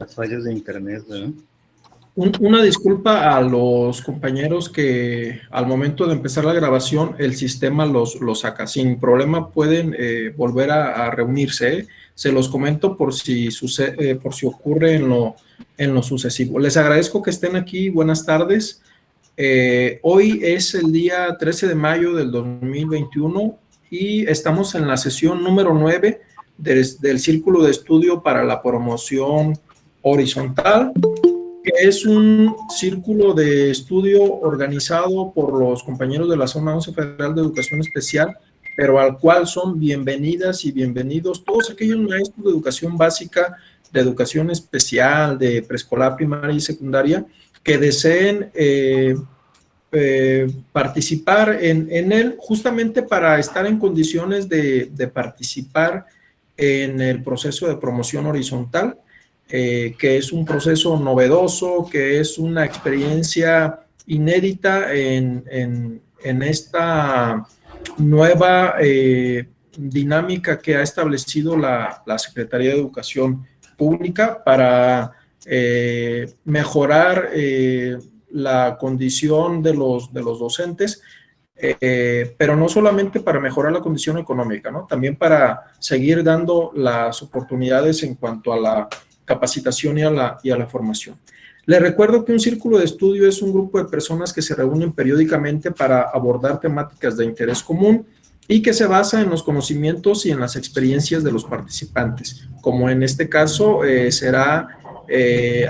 Fallos de internet, ¿verdad? Una disculpa a los compañeros que al momento de empezar la grabación el sistema los saca. Sin problema pueden volver a reunirse, ¿eh? Se los comento por si ocurre en lo sucesivo. Les agradezco que estén aquí. Buenas tardes. Hoy es el día 13 de mayo del 2021 y estamos en la sesión número 9 del Círculo de Estudio para la Promoción Horizontal, que es un círculo de estudio organizado por los compañeros de la Zona 11 Federal de Educación Especial, pero al cual son bienvenidas y bienvenidos todos aquellos maestros de educación básica, de educación especial, de preescolar, primaria y secundaria, que deseen participar en él, justamente para estar en condiciones de participar en el proceso de promoción horizontal, que es un proceso novedoso, que es una experiencia inédita en esta nueva dinámica que ha establecido la Secretaría de Educación Pública para mejorar la condición de los docentes, pero no solamente para mejorar la condición económica, ¿no? También para seguir dando las oportunidades en cuanto a la capacitación y a la formación. Les recuerdo que un círculo de estudio es un grupo de personas que se reúnen periódicamente para abordar temáticas de interés común y que se basa en los conocimientos y en las experiencias de los participantes, como en este caso será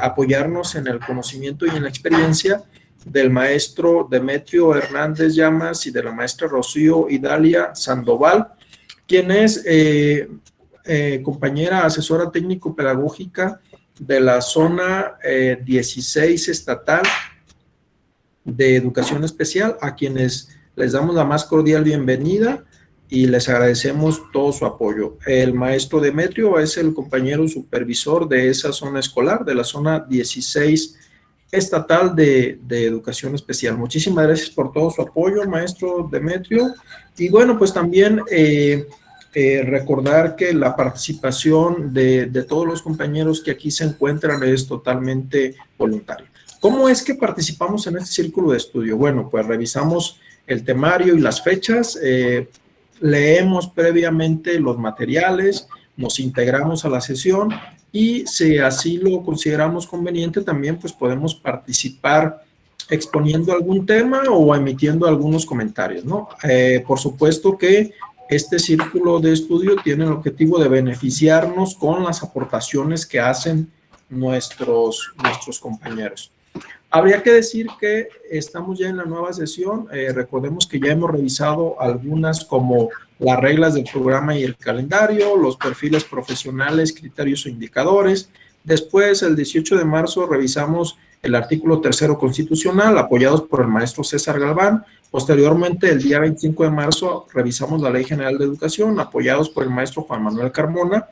apoyarnos en el conocimiento y en la experiencia del maestro Demetrio Hernández Llamas y de la maestra Rocío Idalia Sandoval, quien es compañera asesora técnico-pedagógica de la zona 16 estatal de educación especial, a quienes les damos la más cordial bienvenida y les agradecemos todo su apoyo. El maestro Demetrio es el compañero supervisor de esa zona escolar, de la zona 16 estatal de educación especial. Muchísimas gracias por todo su apoyo, maestro Demetrio. Y bueno, pues también recordar que la participación de todos los compañeros que aquí se encuentran es totalmente voluntaria. ¿Cómo es que participamos en este círculo de estudio? Bueno, pues revisamos el temario y las fechas, leemos previamente los materiales, nos integramos a la sesión y si así lo consideramos conveniente también pues podemos participar exponiendo algún tema o emitiendo algunos comentarios, ¿no? Por supuesto que este círculo de estudio tiene el objetivo de beneficiarnos con las aportaciones que hacen nuestros compañeros. Habría que decir que estamos ya en la nueva sesión, recordemos que ya hemos revisado algunas como las reglas del programa y el calendario, los perfiles profesionales, criterios o indicadores. Después, el 18 de marzo, revisamos el artículo 3º constitucional, apoyados por el maestro César Galván. Posteriormente, el día 25 de marzo, revisamos la Ley General de Educación, apoyados por el maestro Juan Manuel Carmona.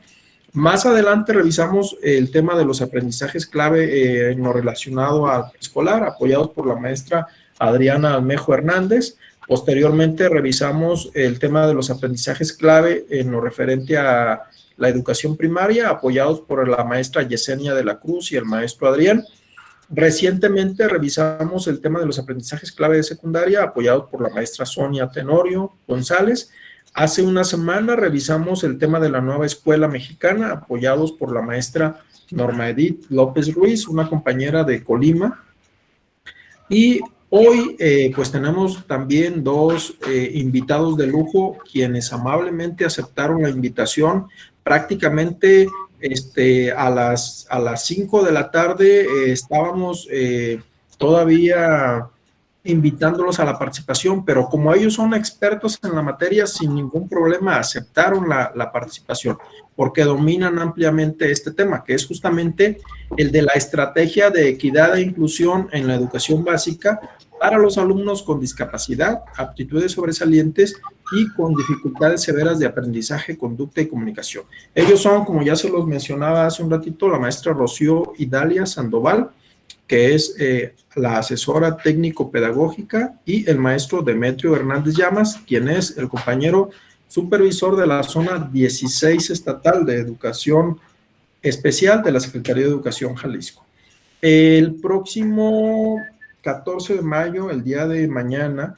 Más adelante revisamos el tema de los aprendizajes clave en lo relacionado al escolar, apoyados por la maestra Adriana Almejo Hernández. Posteriormente revisamos el tema de los aprendizajes clave en lo referente a la educación primaria, apoyados por la maestra Yesenia de la Cruz y el maestro Adrián. Recientemente revisamos el tema de los aprendizajes clave de secundaria, apoyados por la maestra Sonia Tenorio González. Hace una semana revisamos el tema de la nueva escuela mexicana, apoyados por la maestra Norma Edith López Ruiz, una compañera de Colima. Y hoy pues tenemos también dos invitados de lujo, quienes amablemente aceptaron la invitación prácticamente a las 5 de la tarde. Estábamos todavía invitándolos a la participación, pero como ellos son expertos en la materia, sin ningún problema aceptaron la participación, porque dominan ampliamente este tema, que es justamente el de la estrategia de equidad e inclusión en la educación básica para los alumnos con discapacidad, aptitudes sobresalientes y con dificultades severas de aprendizaje, conducta y comunicación. Ellos son, como ya se los mencionaba hace un ratito, la maestra Rocío Idalia Sandoval, que es la asesora técnico-pedagógica, y el maestro Demetrio Hernández Llamas, quien es el compañero supervisor de la zona 16 estatal de educación especial de la Secretaría de Educación Jalisco. El próximo 14 de mayo, el día de mañana,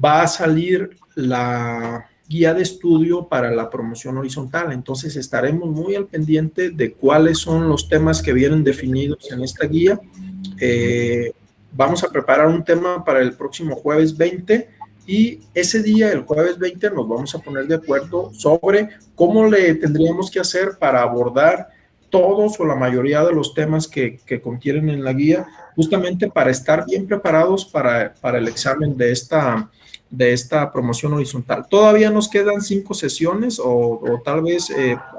va a salir la guía de estudio para la promoción horizontal. Entonces estaremos muy al pendiente de cuáles son los temas que vienen definidos en esta guía. Vamos a preparar un tema para el próximo jueves 20 y ese día, el jueves 20, nos vamos a poner de acuerdo sobre cómo le tendríamos que hacer para abordar todos o la mayoría de los temas que contienen en la guía, justamente para estar bien preparados para el examen de esta promoción horizontal. Todavía nos quedan 5 sesiones o tal vez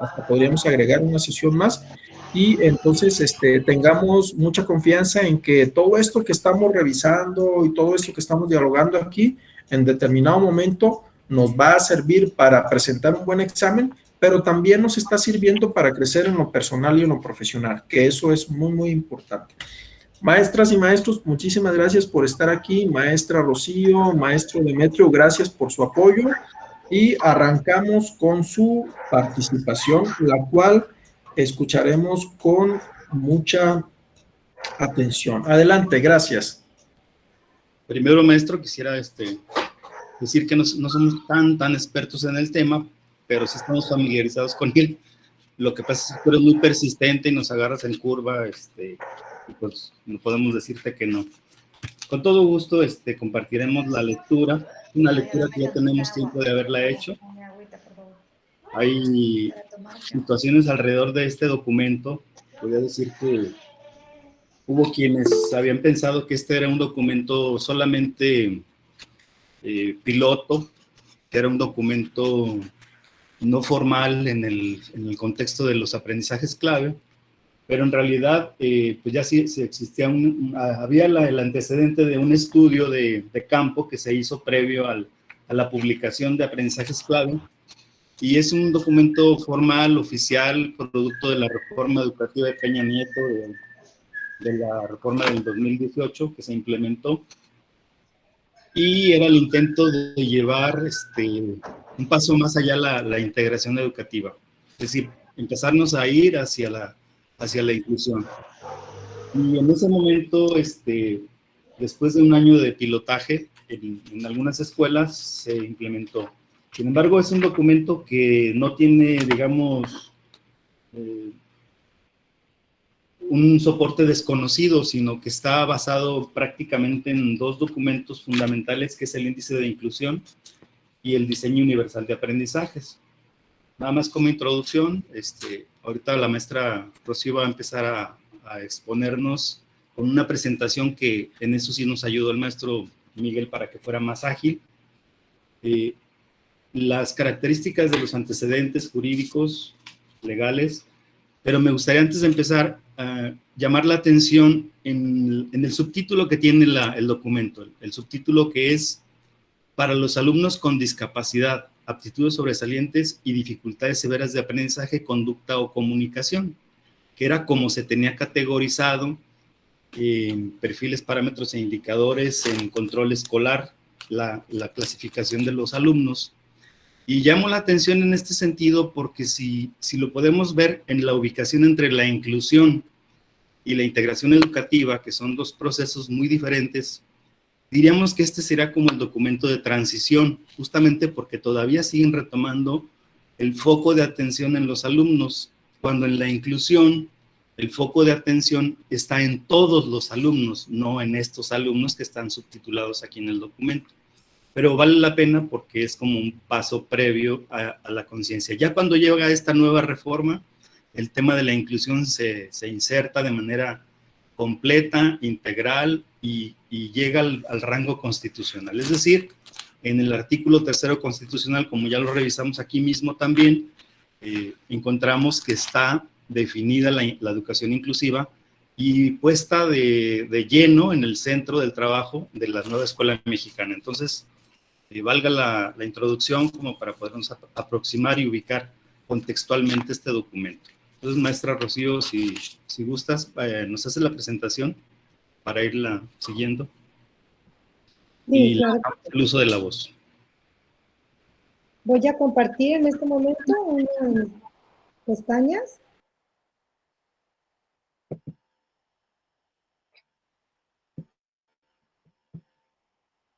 hasta podríamos agregar una sesión más y entonces tengamos mucha confianza en que todo esto que estamos revisando y todo esto que estamos dialogando aquí en determinado momento nos va a servir para presentar un buen examen, pero también nos está sirviendo para crecer en lo personal y en lo profesional, que eso es muy, muy importante. Maestras y maestros, muchísimas gracias por estar aquí. Maestra Rocío, maestro Demetrio, gracias por su apoyo. Y arrancamos con su participación, la cual escucharemos con mucha atención. Adelante, gracias. Primero, maestro, quisiera decir que no somos tan expertos en el tema, pero sí estamos familiarizados con él. Lo que pasa es que tú eres muy persistente y nos agarras en curva, y pues no podemos decirte que no. Con todo gusto compartiremos la lectura, una lectura que ya tenemos tiempo de haberla hecho. Hay situaciones alrededor de este documento. Voy a decir que hubo quienes habían pensado que este era un documento solamente piloto, que era un documento no formal en el contexto de los aprendizajes clave, pero en realidad pues ya sí existía había el antecedente de un estudio de campo que se hizo previo a la publicación de aprendizajes clave, y es un documento formal, oficial, producto de la reforma educativa de Peña Nieto, de la reforma del 2018 que se implementó, y era el intento de llevar un paso más allá la integración educativa, es decir, empezarnos a ir hacia la inclusión. Y en ese momento, después de un año de pilotaje en algunas escuelas, se implementó. Sin embargo, es un documento que no tiene, digamos, un soporte desconocido, sino que está basado prácticamente en 2 documentos fundamentales, que es el índice de inclusión y el diseño universal de aprendizajes. Nada más como introducción, ahorita la maestra Rocío va a empezar a exponernos con una presentación que en eso sí nos ayudó el maestro Miguel para que fuera más ágil. Las características de los antecedentes jurídicos, legales, pero me gustaría antes de empezar a llamar la atención en el subtítulo que tiene el documento, el subtítulo que es para los alumnos con discapacidad, aptitudes sobresalientes y dificultades severas de aprendizaje, conducta o comunicación, que era como se tenía categorizado en perfiles, parámetros e indicadores en control escolar, la clasificación de los alumnos. Y llamo la atención en este sentido porque si lo podemos ver en la ubicación entre la inclusión y la integración educativa, que son 2 procesos muy diferentes, diríamos que este será como el documento de transición, justamente porque todavía siguen retomando el foco de atención en los alumnos, cuando en la inclusión el foco de atención está en todos los alumnos, no en estos alumnos que están subtitulados aquí en el documento. Pero vale la pena porque es como un paso previo a la conciencia. Ya cuando llega esta nueva reforma, el tema de la inclusión se inserta de manera completa, integral y llega al rango constitucional. Es decir, en el artículo 3º constitucional, como ya lo revisamos aquí mismo también, encontramos que está definida la educación inclusiva y puesta de lleno en el centro del trabajo de la nueva escuela mexicana. Entonces, valga la introducción como para podernos aproximar y ubicar contextualmente este documento. Entonces, maestra Rocío, si gustas, nos hace la presentación para irla siguiendo. Sí, y claro. el uso de la voz. Voy a compartir en este momento unas pestañas.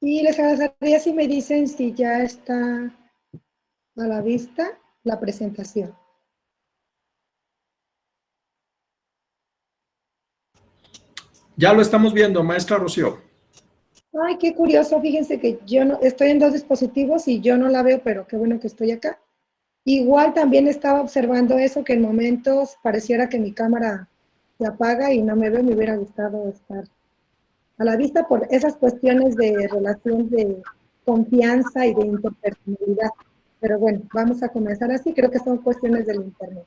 Y les agradecería si me dicen si ya está a la vista la presentación. Ya lo estamos viendo, maestra Rocío. Ay, qué curioso, fíjense que yo no, estoy en dos dispositivos y yo no la veo, pero qué bueno que estoy acá. Igual también estaba observando eso, que en momentos pareciera que mi cámara se apaga y no me veo, me hubiera gustado estar a la vista por esas cuestiones de relación de confianza y de interpersonalidad. Pero bueno, vamos a comenzar así, creo que son cuestiones del internet.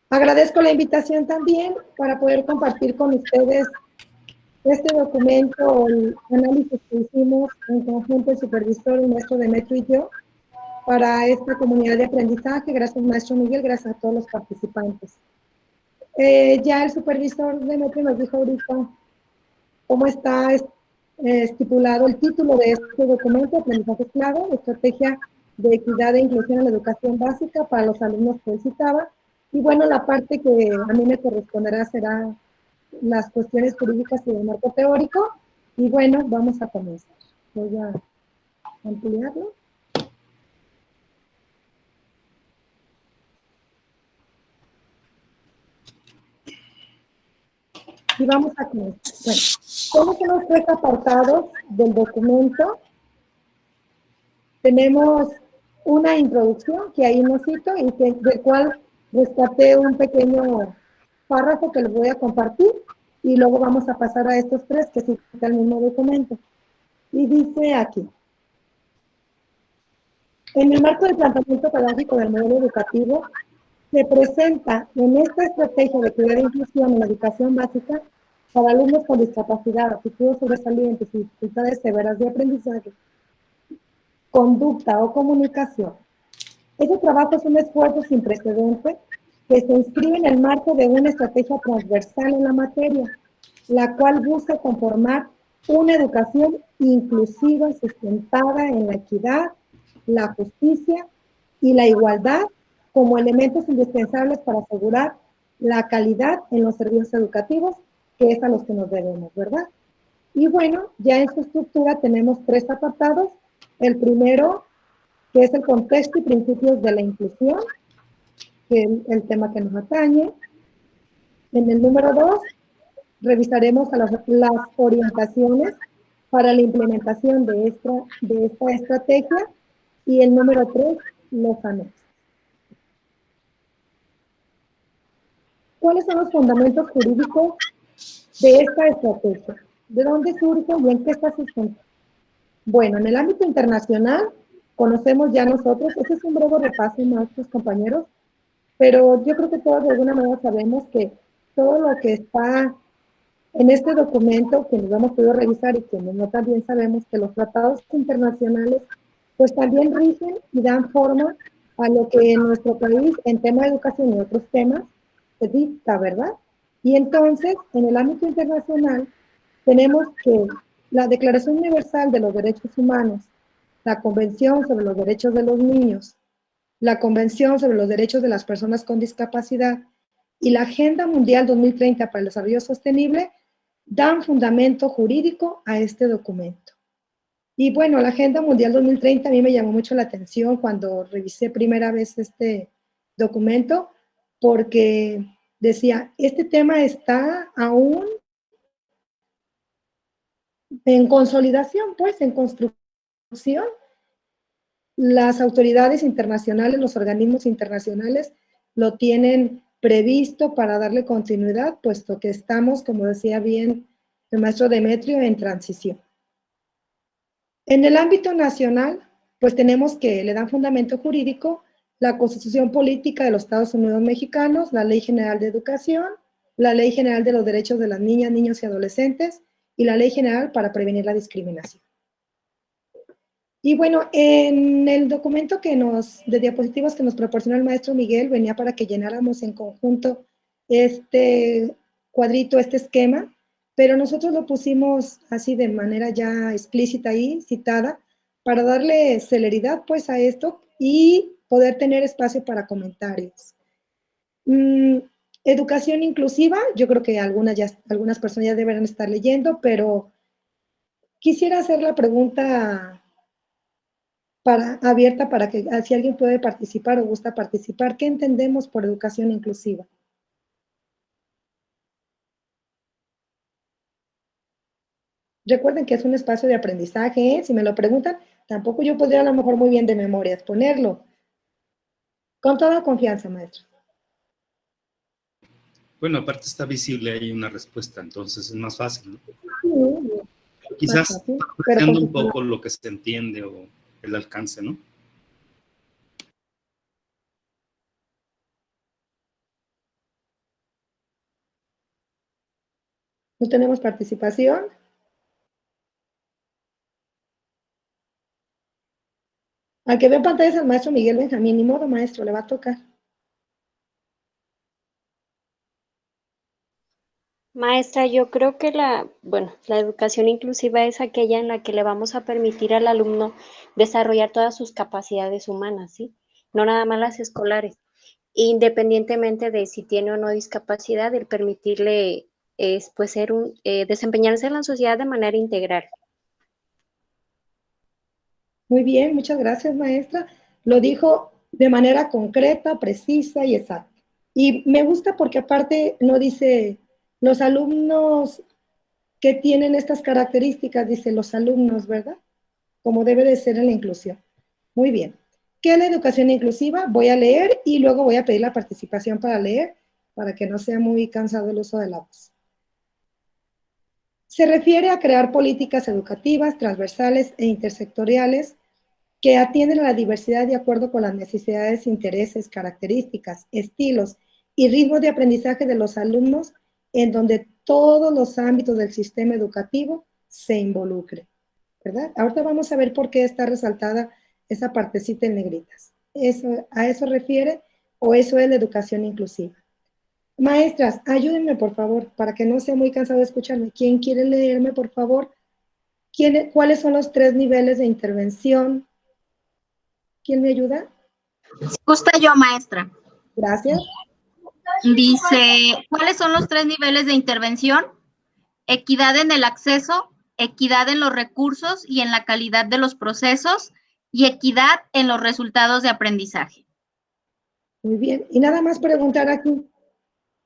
Agradezco la invitación también para poder compartir con ustedes este documento o el análisis que hicimos en conjunto el supervisor, el maestro Demetrio y yo, para esta comunidad de aprendizaje. Gracias, maestro Miguel, gracias a todos los participantes. Ya el supervisor Demetrio nos dijo ahorita cómo está estipulado el título de este documento, Aprendizaje Clave, Estrategia de Equidad e Inclusión en la Educación Básica para los alumnos que él citaba. Y bueno, la parte que a mí me corresponderá será las cuestiones jurídicas y el marco teórico. Y bueno, vamos a comenzar. Voy a ampliarlo. Y vamos a comenzar. Bueno, ¿cómo son los tres apartados del documento? Tenemos una introducción que ahí no cito y del cual rescaté un pequeño párrafo que les voy a compartir y luego vamos a pasar a estos tres que cita el mismo documento. Y dice aquí: en el marco del planteamiento pedagógico del modelo educativo, se presenta en esta estrategia de equidad e inclusión en la educación básica para alumnos con discapacidad, aptitudes sobresalientes y dificultades severas de aprendizaje, conducta o comunicación. Este trabajo es un esfuerzo sin precedentes que se inscribe en el marco de una estrategia transversal en la materia, la cual busca conformar una educación inclusiva sustentada en la equidad, la justicia y la igualdad como elementos indispensables para asegurar la calidad en los servicios educativos, que es a los que nos debemos, ¿verdad? Y bueno, ya en su estructura tenemos tres apartados. El primero, que es el contexto y principios de la inclusión, que es el tema que nos atañe. En el número 2, revisaremos a las orientaciones para la implementación de esta estrategia. Y el número 3, los anexos. ¿Cuáles son los fundamentos jurídicos de esta estrategia? ¿De dónde surge y en qué está sustentada? Bueno, en el ámbito internacional, conocemos ya nosotros, ese es un breve repaso, nuestros compañeros, pero yo creo que todos de alguna manera sabemos que todo lo que está en este documento, que nos hemos podido revisar y que no también sabemos que los tratados internacionales, pues también rigen y dan forma a lo que en nuestro país, en tema de educación y otros temas, se dicta, ¿verdad? Y entonces, en el ámbito internacional, tenemos que la Declaración Universal de los Derechos Humanos, la Convención sobre los Derechos de los Niños, la Convención sobre los Derechos de las Personas con Discapacidad y la Agenda Mundial 2030 para el Desarrollo Sostenible dan fundamento jurídico a este documento. Y bueno, la Agenda Mundial 2030 a mí me llamó mucho la atención cuando revisé primera vez este documento, porque decía, este tema está aún en consolidación, pues, en construcción. Las autoridades internacionales, los organismos internacionales lo tienen previsto para darle continuidad, puesto que estamos, como decía bien el maestro Demetrio, en transición. En el ámbito nacional, pues tenemos que le dan fundamento jurídico la Constitución Política de los Estados Unidos Mexicanos, la Ley General de Educación, la Ley General de los Derechos de las Niñas, Niños y Adolescentes y la Ley General para Prevenir la Discriminación. Y bueno, en el documento de diapositivas que nos proporcionó el maestro Miguel, venía para que llenáramos en conjunto este cuadrito, este esquema, pero nosotros lo pusimos así de manera ya explícita y citada para darle celeridad pues a esto y poder tener espacio para comentarios. Educación inclusiva, yo creo que algunas personas ya deberán estar leyendo, pero Quisiera hacer la pregunta abierta para que si alguien puede participar o gusta participar. ¿Qué entendemos por educación inclusiva? Recuerden que es un espacio de aprendizaje, ¿eh? Si me lo preguntan, tampoco yo podría a lo mejor muy bien de memoria exponerlo. Con toda confianza, maestro. Bueno, aparte está visible ahí una respuesta, entonces es más fácil, ¿no? Sí, Quizás pero parafraseando un poco lo que se entiende o el alcance, ¿no? ¿No tenemos participación? Al que veo en pantalla es el maestro Miguel Benjamín. Ni modo, maestro, le va a tocar. Maestra, yo creo que la educación inclusiva es aquella en la que le vamos a permitir al alumno desarrollar todas sus capacidades humanas, ¿sí? No nada más las escolares, independientemente de si tiene o no discapacidad, el permitirle pues desempeñarse en la sociedad de manera integral. Muy bien, muchas gracias, maestra. Lo dijo de manera concreta, precisa y exacta. Y me gusta porque aparte no dice los alumnos que tienen estas características, dice los alumnos, ¿verdad? Como debe de ser en la inclusión. Muy bien. ¿Qué es la educación inclusiva? Voy a leer y luego voy a pedir la participación para leer, para que no sea muy cansado el uso de la voz. Se refiere a crear políticas educativas transversales e intersectoriales que atienden a la diversidad de acuerdo con las necesidades, intereses, características, estilos y ritmos de aprendizaje de los alumnos, en donde todos los ámbitos del sistema educativo se involucren, ¿verdad? Ahorita vamos a ver por qué está resaltada esa partecita en negritas. ¿A eso refiere o eso es la educación inclusiva? Maestras, ayúdenme por favor, para que no sea muy cansado de escucharme. ¿Quién quiere leerme, por favor? ¿Cuáles son los 3 niveles de intervención? ¿Quién me ayuda? Si gusta yo, maestra. Gracias. Dice, ¿cuáles son los 3 niveles de intervención? Equidad en el acceso, equidad en los recursos y en la calidad de los procesos, y equidad en los resultados de aprendizaje. Muy bien. Y nada más preguntar aquí,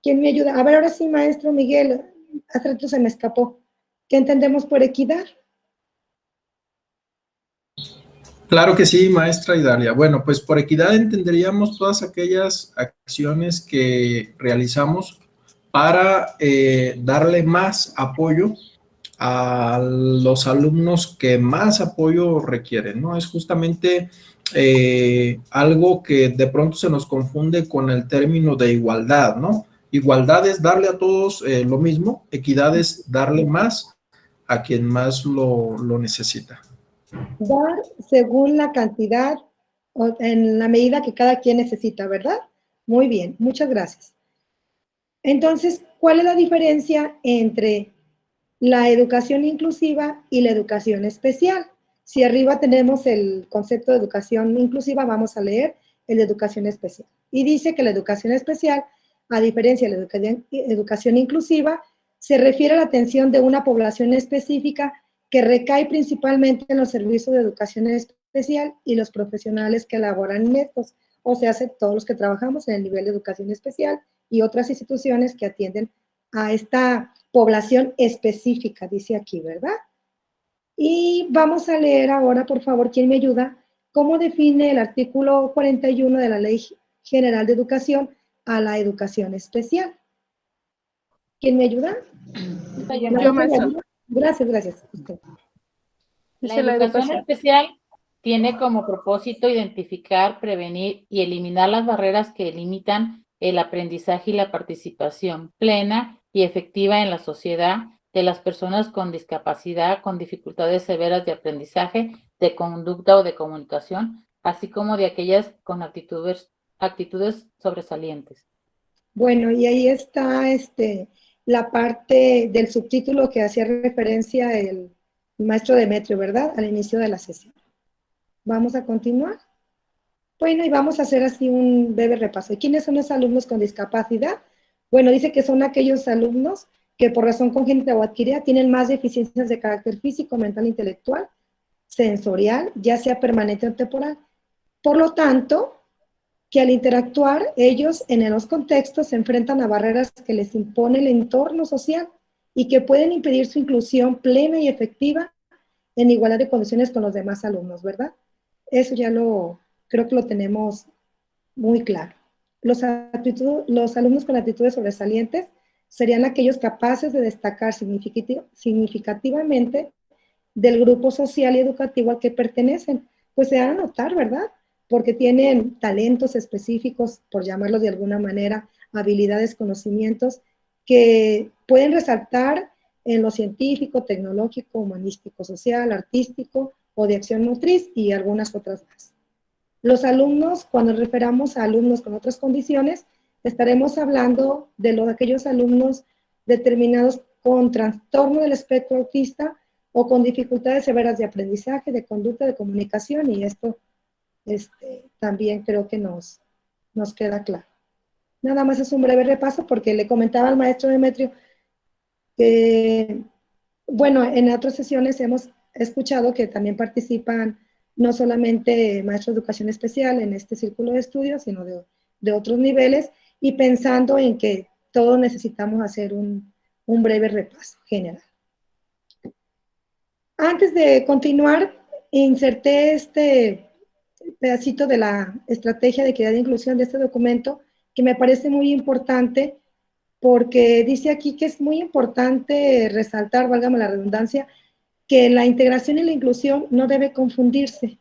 ¿quién me ayuda? A ver, ahora sí, maestro Miguel, hace rato se me escapó. ¿Qué entendemos por equidad? Claro que sí, maestra Idalia. Bueno, pues por equidad entenderíamos todas aquellas acciones que realizamos para darle más apoyo a los alumnos que más apoyo requieren, ¿no? Es justamente algo que de pronto se nos confunde con el término de igualdad, ¿no? Igualdad es darle a todos lo mismo, equidad es darle más a quien más lo necesita. Dar según la cantidad o en la medida que cada quien necesita, ¿verdad? Muy bien, muchas gracias. Entonces, ¿cuál es la diferencia entre la educación inclusiva y la educación especial? Si arriba tenemos el concepto de educación inclusiva, vamos a leer el de educación especial. Y dice que la educación especial, a diferencia de la educación inclusiva, se refiere a la atención de una población específica que recae principalmente en los servicios de educación especial y los profesionales que elaboran en estos, o sea, todos los que trabajamos en el nivel de educación especial y otras instituciones que atienden a esta población específica, dice aquí, ¿verdad? Y vamos a leer ahora, por favor, ¿quién me ayuda? ¿Cómo define el artículo 41 de la Ley General de Educación a la educación especial? ¿Quién me ayuda? Yo, maestra. Gracias, gracias. La educación especial tiene como propósito identificar, prevenir y eliminar las barreras que limitan el aprendizaje y la participación plena y efectiva en la sociedad de las personas con discapacidad, con dificultades severas de aprendizaje, de conducta o de comunicación, así como de aquellas con actitudes sobresalientes. Bueno, y ahí está la parte del subtítulo que hacía referencia el maestro Demetrio, ¿verdad? Al inicio de la sesión. Vamos a continuar. Bueno, y vamos a hacer así un breve repaso. ¿Quiénes son los alumnos con discapacidad? Bueno, dice que son aquellos alumnos que por razón congénita o adquirida tienen más deficiencias de carácter físico, mental, intelectual, sensorial, ya sea permanente o temporal. Por lo tanto, que al interactuar, ellos en los contextos se enfrentan a barreras que les impone el entorno social y que pueden impedir su inclusión plena y efectiva en igualdad de condiciones con los demás alumnos, ¿verdad? Eso ya creo que lo tenemos muy claro. Los alumnos con actitudes sobresalientes serían aquellos capaces de destacar significativamente del grupo social y educativo al que pertenecen, pues se dan a notar, ¿verdad? Porque tienen talentos específicos, por llamarlos de alguna manera, habilidades, conocimientos, que pueden resaltar en lo científico, tecnológico, humanístico, social, artístico o de acción motriz y algunas otras más. Los alumnos, cuando referamos a alumnos con otras condiciones, estaremos hablando de aquellos alumnos determinados con trastorno del espectro autista o con dificultades severas de aprendizaje, de conducta, de comunicación, y esto también creo que nos queda claro. Nada más es un breve repaso porque le comentaba al maestro Demetrio que, bueno, en otras sesiones hemos escuchado que también participan no solamente maestros de educación especial en este círculo de estudios, sino de otros niveles, y pensando en que todos necesitamos hacer un breve repaso general. Antes de continuar, inserté este pedacito de la estrategia de equidad e inclusión de este documento, que me parece muy importante, porque dice aquí que es muy importante resaltar, válgame la redundancia, que la integración y la inclusión no debe confundirse,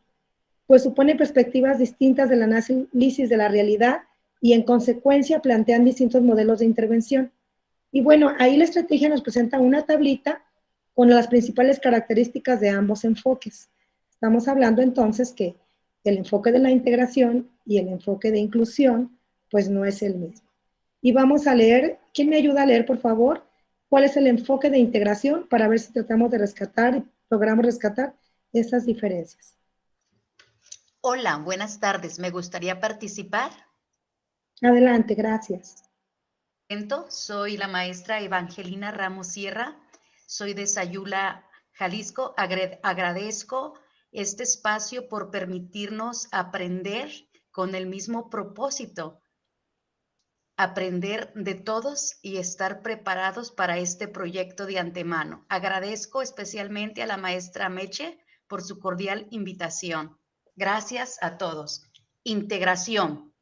pues supone perspectivas distintas del análisis de la realidad y en consecuencia plantean distintos modelos de intervención. Y bueno, ahí la estrategia nos presenta una tablita con las principales características de ambos enfoques. Estamos hablando entonces que el enfoque de la integración y el enfoque de inclusión, pues no es el mismo. Y vamos a leer, ¿quién me ayuda a leer, por favor? ¿Cuál es el enfoque de integración para ver si tratamos de rescatar, logramos rescatar esas diferencias? Hola, buenas tardes. Me gustaría participar. Adelante, gracias. Soy la maestra Evangelina Ramos Sierra. Soy de Sayula, Jalisco. Agradezco este espacio por permitirnos aprender con el mismo propósito, aprender de todos y estar preparados para este proyecto de antemano. Agradezco especialmente a la maestra Meche por su cordial invitación. Gracias a todos. Integración.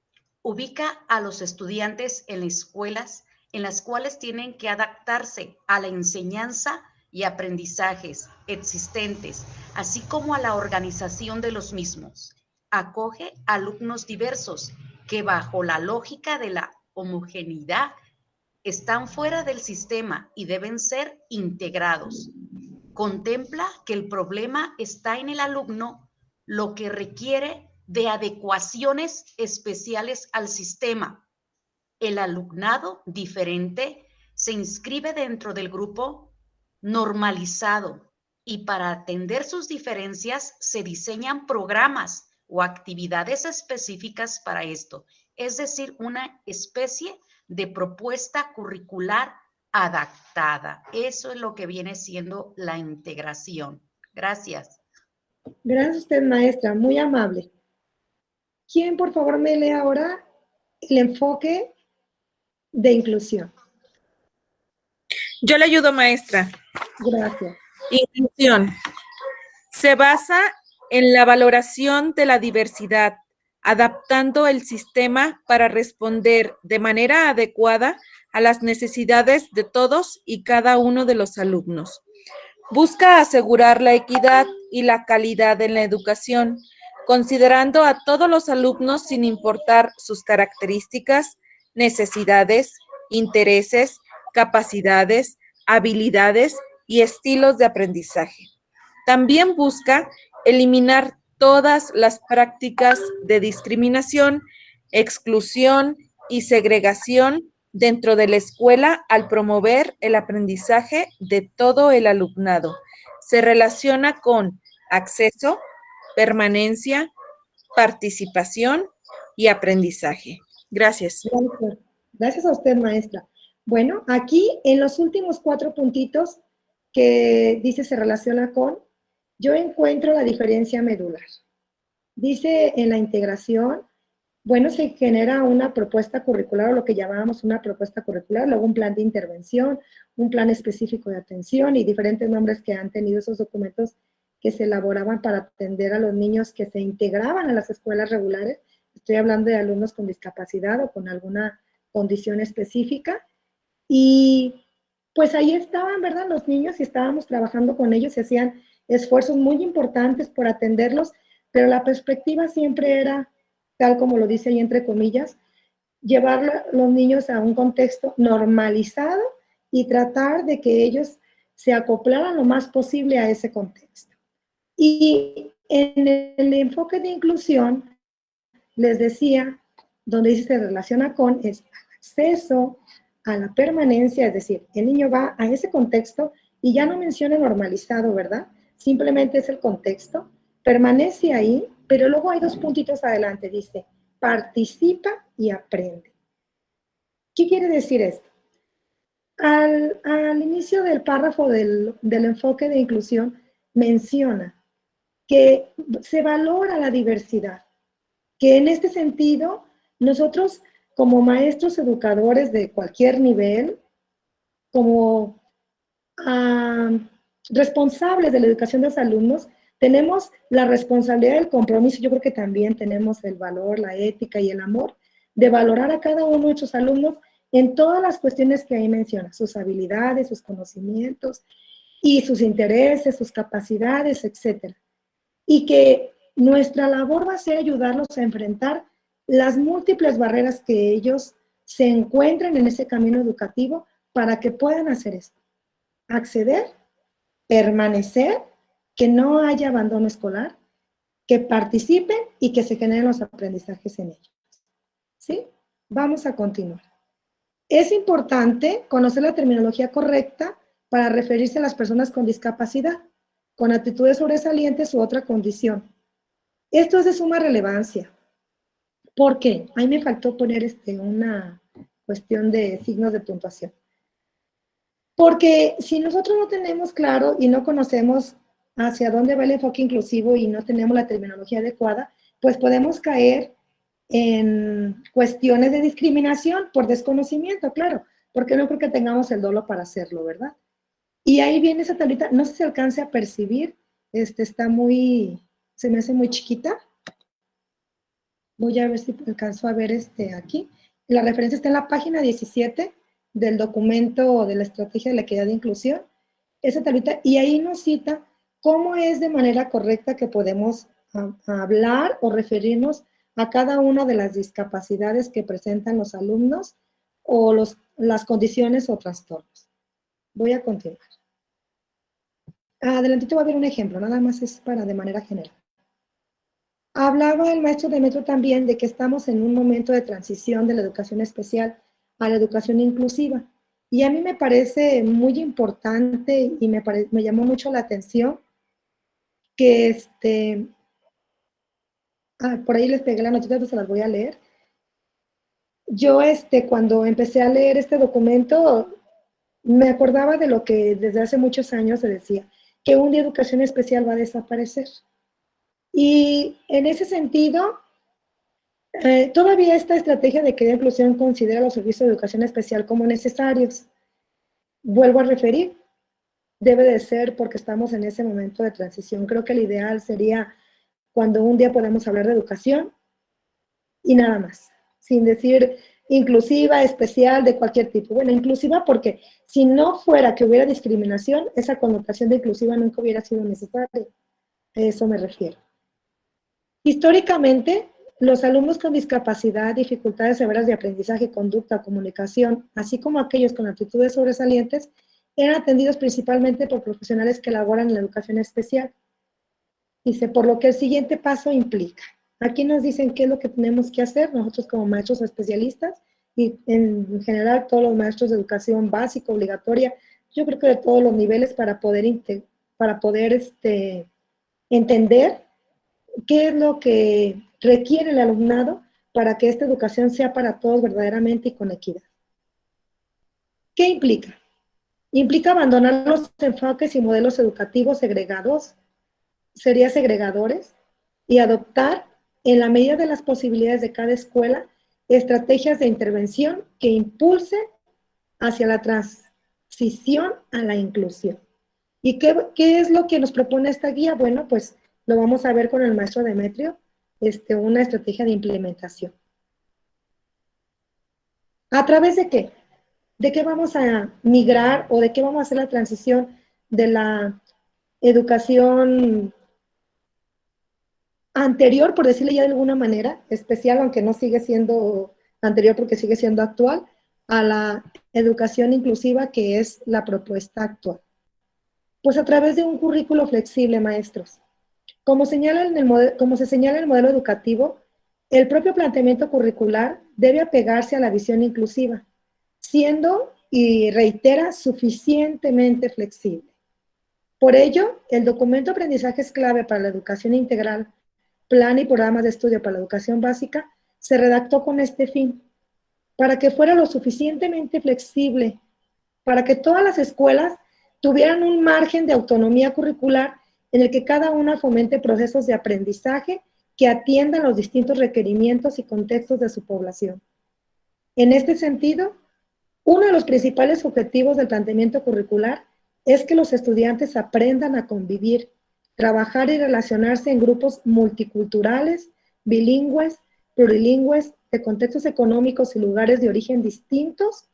Ubica a los estudiantes en escuelas en las cuales tienen que adaptarse a la enseñanza y aprendizajes existentes, así como a la organización de los mismos. Acoge alumnos diversos que bajo la lógica de la homogeneidad están fuera del sistema y deben ser integrados. Contempla que el problema está en el alumno, lo que requiere de adecuaciones especiales al sistema. El alumnado diferente se inscribe dentro del grupo normalizado y para atender sus diferencias se diseñan programas o actividades específicas para esto, es decir, una especie de propuesta curricular adaptada. Eso es lo que viene siendo la integración. Gracias. Gracias a usted, maestra, muy amable. ¿Quién, por favor, me lee ahora el enfoque de inclusión? Yo le ayudo, maestra. Gracias. Inclusión. Se basa en la valoración de la diversidad, adaptando el sistema para responder de manera adecuada a las necesidades de todos y cada uno de los alumnos. Busca asegurar la equidad y la calidad en la educación, considerando a todos los alumnos sin importar sus características, necesidades, intereses, capacidades, habilidades y estilos de aprendizaje. También busca eliminar todas las prácticas de discriminación, exclusión y segregación dentro de la escuela al promover el aprendizaje de todo el alumnado. Se relaciona con acceso, permanencia, participación y aprendizaje. Gracias. Gracias a usted, maestra. Bueno, aquí en los últimos 4 puntitos que dice se relaciona con, yo encuentro la diferencia medular. Dice en la integración, bueno, se genera una propuesta curricular o lo que llamábamos una propuesta curricular, luego un plan de intervención, un plan específico de atención y diferentes nombres que han tenido esos documentos que se elaboraban para atender a los niños que se integraban a las escuelas regulares. Estoy hablando de alumnos con discapacidad o con alguna condición específica. Y pues ahí estaban, ¿verdad? Los niños y estábamos trabajando con ellos, se hacían esfuerzos muy importantes por atenderlos, pero la perspectiva siempre era, tal como lo dice ahí entre comillas, llevar a los niños a un contexto normalizado y tratar de que ellos se acoplaran lo más posible a ese contexto. Y en el enfoque de inclusión, les decía, donde dice se relaciona con, es acceso a la permanencia, es decir, el niño va a ese contexto y ya no menciona normalizado, ¿verdad? Simplemente es el contexto, permanece ahí, pero luego hay 2 puntitos adelante, dice, participa y aprende. ¿Qué quiere decir esto? Al inicio del párrafo del enfoque de inclusión menciona que se valora la diversidad, que en este sentido nosotros como maestros educadores de cualquier nivel, como responsables de la educación de los alumnos, tenemos la responsabilidad del compromiso, yo creo que también tenemos el valor, la ética y el amor de valorar a cada uno de nuestros alumnos en todas las cuestiones que ahí menciona, sus habilidades, sus conocimientos y sus intereses, sus capacidades, etc. Y que nuestra labor va a ser ayudarlos a enfrentar las múltiples barreras que ellos se encuentren en ese camino educativo para que puedan hacer esto. Acceder, permanecer, que no haya abandono escolar, que participen y que se generen los aprendizajes en ellos. ¿Sí? Vamos a continuar. Es importante conocer la terminología correcta para referirse a las personas con discapacidad, con actitudes sobresalientes u otra condición. Esto es de suma relevancia. ¿Por qué? Ahí me faltó poner una cuestión de signos de puntuación. Porque si nosotros no tenemos claro y no conocemos hacia dónde va el enfoque inclusivo y no tenemos la terminología adecuada, pues podemos caer en cuestiones de discriminación por desconocimiento, claro, porque no creo que tengamos el dolo para hacerlo, ¿verdad? Y ahí viene esa tablita, no sé si alcance a percibir, está muy, se me hace muy chiquita. Voy a ver si alcanzo a ver aquí. La referencia está en la página 17 del documento de la Estrategia de la Equidad e Inclusión. Esa tablita, y ahí nos cita cómo es de manera correcta que podemos hablar o referirnos a cada una de las discapacidades que presentan los alumnos o las condiciones o trastornos. Voy a continuar. Adelantito va a haber un ejemplo, nada más es para de manera general. Hablaba el maestro Demetrio también de que estamos en un momento de transición de la educación especial a la educación inclusiva. Y a mí me parece muy importante y me llamó mucho la atención que por ahí les pegué la notita, entonces se las voy a leer. Yo cuando empecé a leer este documento me acordaba de lo que desde hace muchos años se decía, que un día educación especial va a desaparecer. Y en ese sentido, todavía esta estrategia de equidad e inclusión considera los servicios de educación especial como necesarios. Vuelvo a referir, debe de ser porque estamos en ese momento de transición. Creo que el ideal sería cuando un día podamos hablar de educación y nada más, sin decir inclusiva, especial, de cualquier tipo. Bueno, inclusiva porque si no fuera que hubiera discriminación, esa connotación de inclusiva nunca hubiera sido necesaria. A eso me refiero. Históricamente, los alumnos con discapacidad, dificultades severas de aprendizaje, conducta, comunicación, así como aquellos con actitudes sobresalientes, eran atendidos principalmente por profesionales que laboran en la educación especial. Dice, por lo que el siguiente paso implica. Aquí nos dicen qué es lo que tenemos que hacer nosotros como maestros especialistas y en general todos los maestros de educación básica, obligatoria, yo creo que de todos los niveles para poder entender qué es lo que requiere el alumnado para que esta educación sea para todos verdaderamente y con equidad. ¿Qué implica? Implica abandonar los enfoques y modelos educativos segregadores y adoptar, en la medida de las posibilidades de cada escuela, estrategias de intervención que impulsen hacia la transición a la inclusión. ¿Y qué es lo que nos propone esta guía? Bueno, pues lo vamos a ver con el maestro Demetrio, una estrategia de implementación. ¿A través de qué? ¿De qué vamos a migrar o de qué vamos a hacer la transición de la educación anterior, por decirle ya de alguna manera, especial, aunque no sigue siendo anterior porque sigue siendo actual, a la educación inclusiva que es la propuesta actual? Pues a través de un currículo flexible, maestros. Como se señala en el modelo educativo, el propio planteamiento curricular debe apegarse a la visión inclusiva, siendo, y reitera, suficientemente flexible. Por ello, el documento Aprendizajes clave para la educación integral, plan y programas de estudio para la educación básica, se redactó con este fin, para que fuera lo suficientemente flexible, para que todas las escuelas tuvieran un margen de autonomía curricular en el que cada una fomente procesos de aprendizaje que atiendan los distintos requerimientos y contextos de su población. En este sentido, uno de los principales objetivos del planteamiento curricular es que los estudiantes aprendan a convivir, trabajar y relacionarse en grupos multiculturales, bilingües, plurilingües, de contextos económicos y lugares de origen distintos,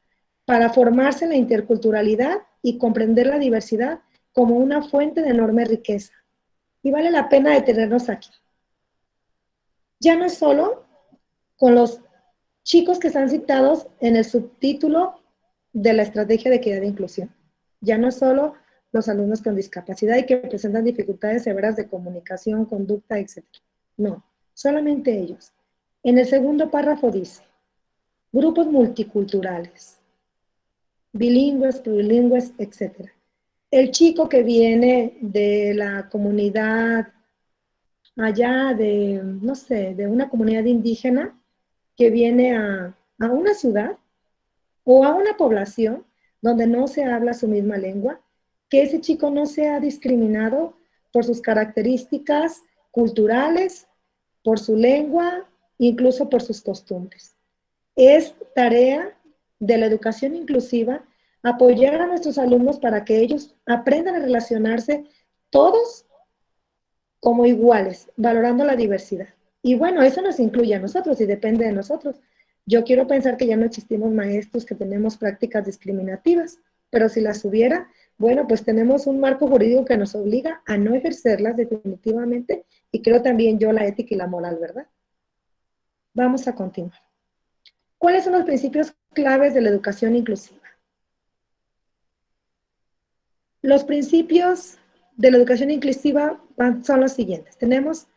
para formarse en la interculturalidad y comprender la diversidad como una fuente de enorme riqueza. Y vale la pena detenernos aquí. Ya no es solo con los chicos que están citados en el subtítulo de la estrategia de equidad e inclusión. Ya no es solo los alumnos con discapacidad y que presentan dificultades severas de comunicación, conducta, etc. No, solamente ellos. En el segundo párrafo dice, grupos multiculturales, bilingües, plurilingües, etc. El chico que viene de la comunidad allá de, no sé, de una comunidad indígena que viene a una ciudad o a una población donde no se habla su misma lengua, que ese chico no sea discriminado por sus características culturales, por su lengua, incluso por sus costumbres. Es tarea de la educación inclusiva apoyar a nuestros alumnos para que ellos aprendan a relacionarse todos como iguales, valorando la diversidad. Y bueno, eso nos incluye a nosotros y depende de nosotros. Yo quiero pensar que ya no existimos maestros que tenemos prácticas discriminativas, pero si las hubiera, bueno, pues tenemos un marco jurídico que nos obliga a no ejercerlas definitivamente, y creo también yo la ética y la moral, ¿verdad? Vamos a continuar. ¿Cuáles son los principios claves de la educación inclusiva? Los principios de la educación inclusiva son los siguientes. Tenemos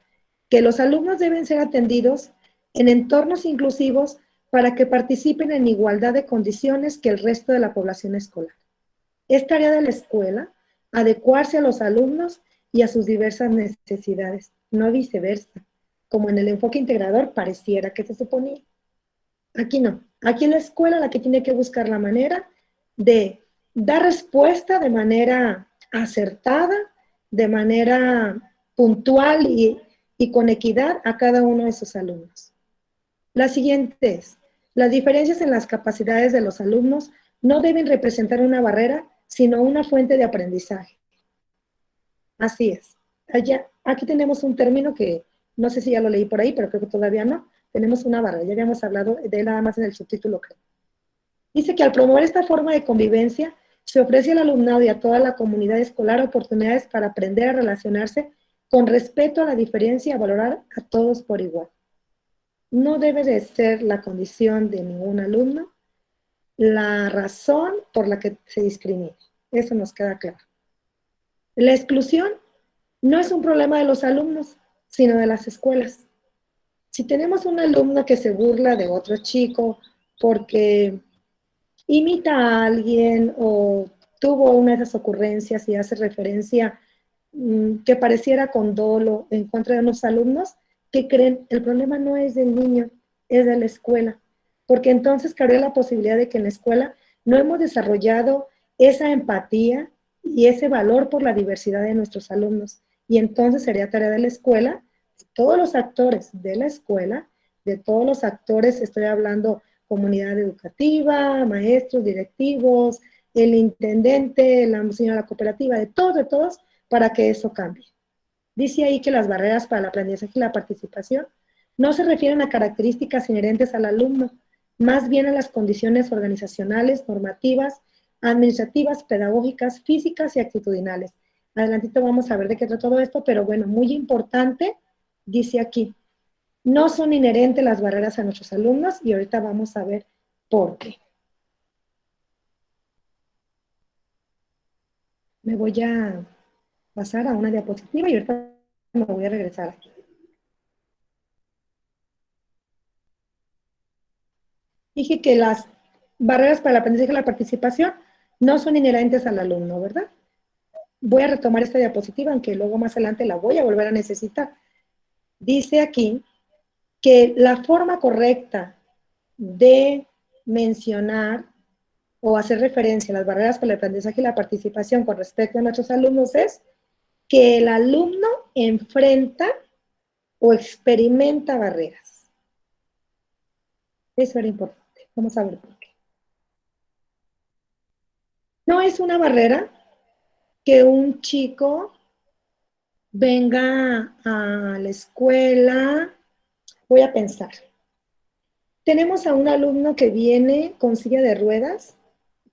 que los alumnos deben ser atendidos en entornos inclusivos para que participen en igualdad de condiciones que el resto de la población escolar. Es tarea de la escuela adecuarse a los alumnos y a sus diversas necesidades, no viceversa, como en el enfoque integrador pareciera que se suponía. Aquí no. Aquí es la escuela la que tiene que buscar la manera de dar respuesta de manera acertada, de manera puntual y con equidad a cada uno de sus alumnos. La siguiente es, las diferencias en las capacidades de los alumnos no deben representar una barrera, sino una fuente de aprendizaje. Así es. Aquí tenemos un término que no sé si ya lo leí por ahí, pero creo que todavía no. Tenemos una barrera, ya habíamos hablado de él nada más en el subtítulo, creo. Dice que al promover esta forma de convivencia, se ofrece al alumnado y a toda la comunidad escolar oportunidades para aprender a relacionarse con respeto a la diferencia y a valorar a todos por igual. No debe de ser la condición de ningún alumno la razón por la que se discrimine. Eso nos queda claro. La exclusión no es un problema de los alumnos, sino de las escuelas. Si tenemos un alumno que se burla de otro chico porque imita a alguien o tuvo una de esas ocurrencias y hace referencia que pareciera con dolo en contra de unos alumnos, ¿qué creen? El problema no es del niño, es de la escuela. Porque entonces cabría la posibilidad de que en la escuela no hemos desarrollado esa empatía y ese valor por la diversidad de nuestros alumnos. Y entonces sería tarea de la escuela, de todos los actores de la escuela, de todos los actores, estoy hablando comunidad educativa, maestros, directivos, el intendente, la señora cooperativa, de todos, para que eso cambie. Dice ahí que las barreras para el aprendizaje y la participación no se refieren a características inherentes al alumno, más bien a las condiciones organizacionales, normativas, administrativas, pedagógicas, físicas y actitudinales. Adelantito vamos a ver de qué trata todo esto, pero bueno, muy importante, dice aquí, no son inherentes las barreras a nuestros alumnos y ahorita vamos a ver por qué. Me voy a pasar a una diapositiva y ahorita me voy a regresar aquí. Dije que las barreras para el aprendizaje y la participación no son inherentes al alumno, ¿verdad? Voy a retomar esta diapositiva, aunque luego más adelante la voy a volver a necesitar. Dice aquí que la forma correcta de mencionar o hacer referencia a las barreras para el aprendizaje y la participación con respecto a nuestros alumnos es que el alumno enfrenta o experimenta barreras. Eso era importante. Vamos a ver por qué. No es una barrera que un chico venga a la escuela. Voy a pensar. Tenemos a un alumno que viene con silla de ruedas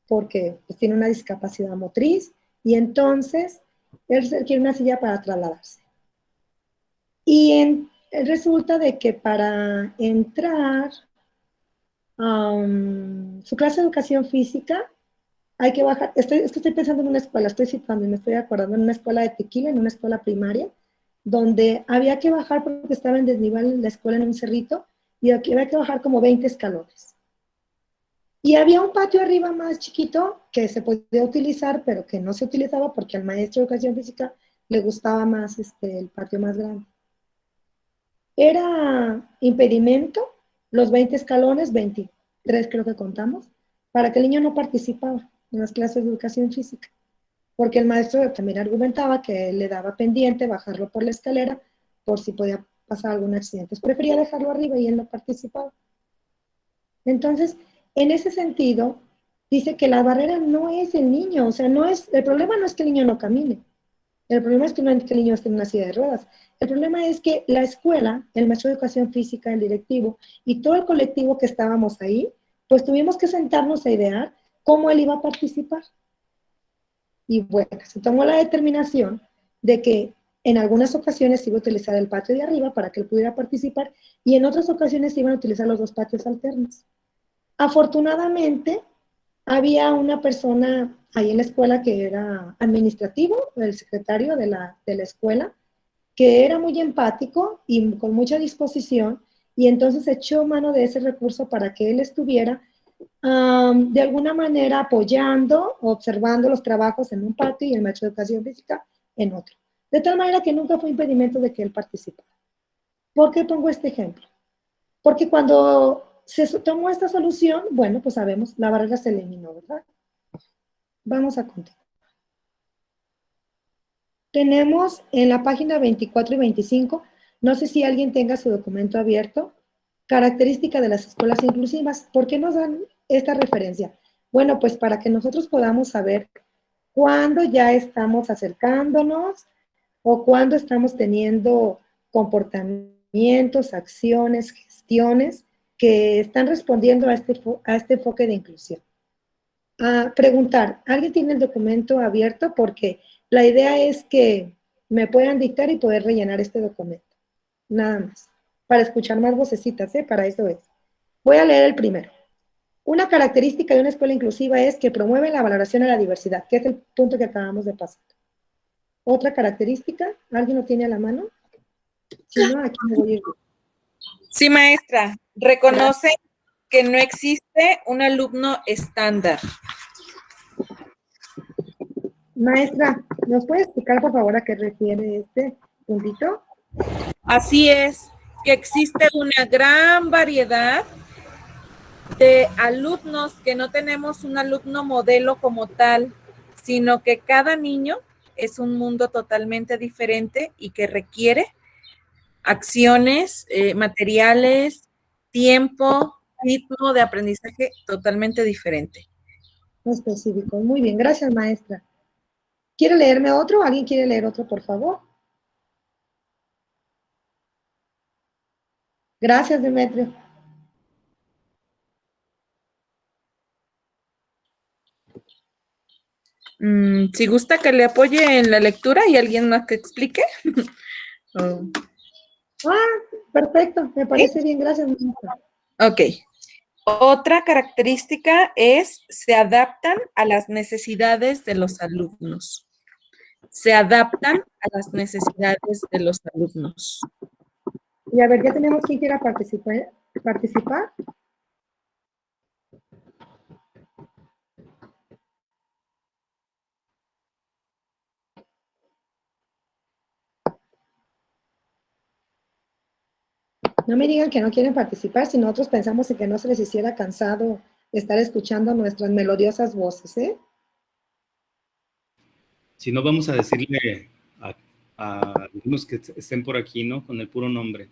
porque pues, tiene una discapacidad motriz y entonces él quiere una silla para trasladarse. Y resulta de que para entrar su clase de educación física hay que bajar, es que estoy pensando en una escuela, estoy citando y me estoy acordando en una escuela de Tequila, en una escuela primaria, donde había que bajar porque estaba en desnivel la escuela en un cerrito y aquí había que bajar como 20 escalones. Y había un patio arriba más chiquito que se podía utilizar, pero que no se utilizaba porque al maestro de educación física le gustaba más el patio más grande. Era impedimento los 20 escalones, 23 creo que contamos, para que el niño no participaba en las clases de educación física, porque el maestro también argumentaba que le daba pendiente bajarlo por la escalera por si podía pasar algún accidente. Prefería dejarlo arriba y él no participaba. Entonces, en ese sentido, dice que la barrera no es el niño, o sea, el problema no es que el niño no camine, el problema es que no es que el niño esté en una silla de ruedas. El problema es que la escuela, el maestro de educación física, el directivo y todo el colectivo que estábamos ahí, pues tuvimos que sentarnos a idear cómo él iba a participar. Y bueno, se tomó la determinación de que en algunas ocasiones se iba a utilizar el patio de arriba para que él pudiera participar y en otras ocasiones se iban a utilizar los dos patios alternos. Afortunadamente, había una persona ahí en la escuela que era administrativo, el secretario de la escuela, que era muy empático y con mucha disposición, y entonces echó mano de ese recurso para que él estuviera de alguna manera apoyando, observando los trabajos en un patio y el maestro de educación física en otro. De tal manera que nunca fue impedimento de que él participara. ¿Por qué pongo este ejemplo? Porque cuando se tomó esta solución, bueno, pues sabemos, la barrera se eliminó, ¿verdad? Vamos a continuar. Tenemos en la página 24 y 25, no sé si alguien tenga su documento abierto, característica de las escuelas inclusivas. ¿Por qué nos dan esta referencia? Bueno, pues para que nosotros podamos saber cuándo ya estamos acercándonos o cuándo estamos teniendo comportamientos, acciones, gestiones que están respondiendo a este enfoque de inclusión. Preguntar, ¿alguien tiene el documento abierto? Porque la idea es que me puedan dictar y poder rellenar este documento. Nada más. Para escuchar más vocecitas, para eso es. Voy a leer el primero. Una característica de una escuela inclusiva es que promueve la valoración de la diversidad, que es el punto que acabamos de pasar. Otra característica, ¿alguien lo tiene a la mano? Si no, aquí me voy a ir. Sí, maestra. Reconoce que no existe un alumno estándar. Maestra, ¿nos puede explicar, por favor, a qué refiere este puntito? Así es, que existe una gran variedad de alumnos que no tenemos un alumno modelo como tal, sino que cada niño es un mundo totalmente diferente y que requiere acciones, materiales, tiempo, ritmo de aprendizaje totalmente diferente. Específico. Muy bien, gracias, maestra. ¿Quiere leerme otro? ¿Alguien quiere leer otro, por favor? Gracias, Demetrio. Si gusta que le apoye en la lectura y alguien más que explique. Perfecto, me parece bien, gracias, maestra. Ok. Otra característica es, se adaptan a las necesidades de los alumnos. Se adaptan a las necesidades de los alumnos. Y a ver, ya tenemos quien quiera participar. No me digan que no quieren participar, si nosotros pensamos en que no se les hiciera cansado estar escuchando nuestras melodiosas voces, ¿eh? Si no, vamos a decirle a algunos que estén por aquí, ¿no? Con el puro nombre.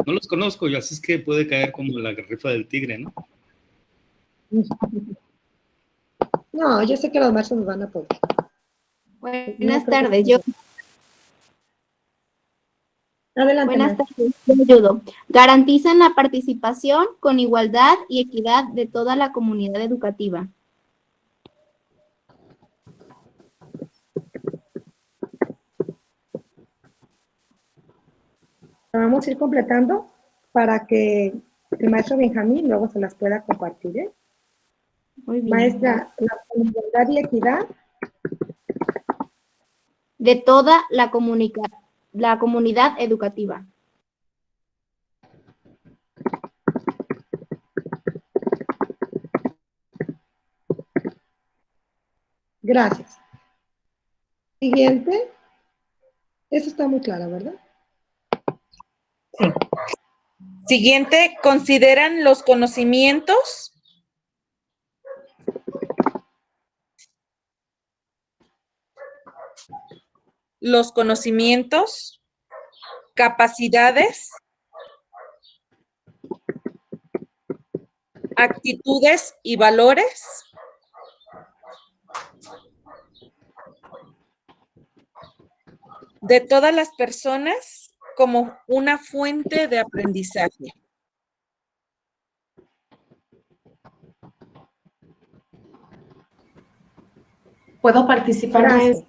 No los conozco yo, así es que puede caer como la rifa del tigre, ¿no? No, yo sé que los maestros nos van a poder. Buenas tardes, yo... Adelante. Buenas tardes, yo ayudo. Garantizan la participación con igualdad y equidad de toda la comunidad educativa. Vamos a ir completando para que el maestro Benjamín luego se las pueda compartir, ¿eh? Muy bien. Maestra, la igualdad y equidad de toda la comunidad educativa. Gracias. Siguiente. Eso está muy claro, ¿verdad? Sí. Siguiente, ¿consideran los conocimientos? Los conocimientos, capacidades, actitudes y valores de todas las personas como una fuente de aprendizaje. ¿Puedo participar, maestra?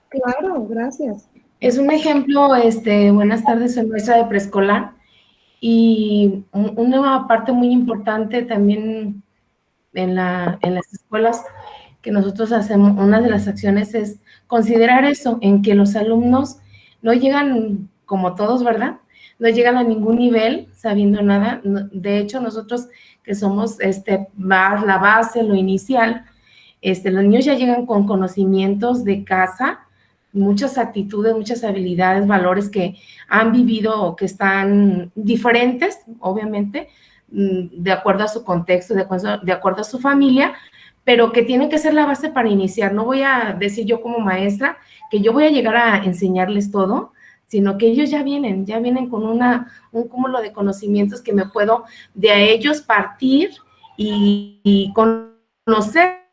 Claro, gracias. Es un ejemplo, buenas tardes, soy maestra de preescolar y una parte muy importante también en las escuelas que nosotros hacemos, una de las acciones es considerar eso, en que los alumnos no llegan como todos, ¿verdad? No llegan a ningún nivel sabiendo nada. De hecho, nosotros que somos la base, lo inicial, los niños ya llegan con conocimientos de casa, muchas actitudes, muchas habilidades, valores que han vivido o que están diferentes, obviamente, de acuerdo a su contexto, de acuerdo a su familia, pero que tienen que ser la base para iniciar. No voy a decir yo como maestra que yo voy a llegar a enseñarles todo, sino que ellos ya vienen con un cúmulo de conocimientos que me puedo de a ellos partir y conocer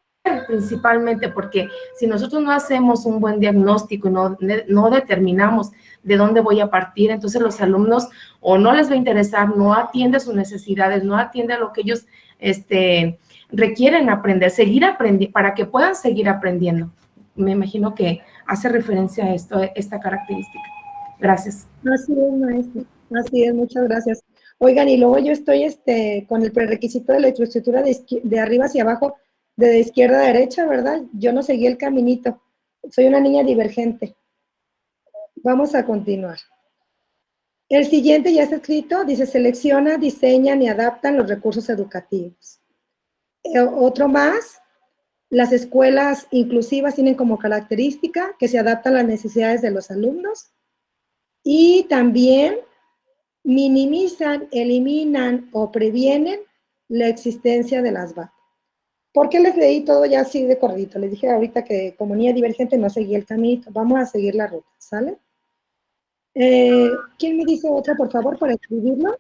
principalmente, porque si nosotros no hacemos un buen diagnóstico y no determinamos de dónde voy a partir, entonces los alumnos o no les va a interesar, no atiende a sus necesidades, no atiende a lo que ellos requieren aprender, seguir aprendiendo, para que puedan seguir aprendiendo. Me imagino que hace referencia a esta característica. Gracias. Así es, maestra. Así es, muchas gracias. Oigan, y luego yo estoy con el prerequisito de la infraestructura de arriba hacia abajo, de izquierda a derecha, ¿verdad? Yo no seguí el caminito. Soy una niña divergente. Vamos a continuar. El siguiente ya está escrito, dice, selecciona, diseñan y adaptan los recursos educativos. Otro más, las escuelas inclusivas tienen como característica que se adaptan a las necesidades de los alumnos y también minimizan, eliminan o previenen la existencia de las BAT. ¿Por qué les leí todo ya así de corridito? Les dije ahorita que como niña divergente no seguía el camino. Vamos a seguir la ruta, ¿sale? ¿Quién me dice otra, por favor, para escribirlo?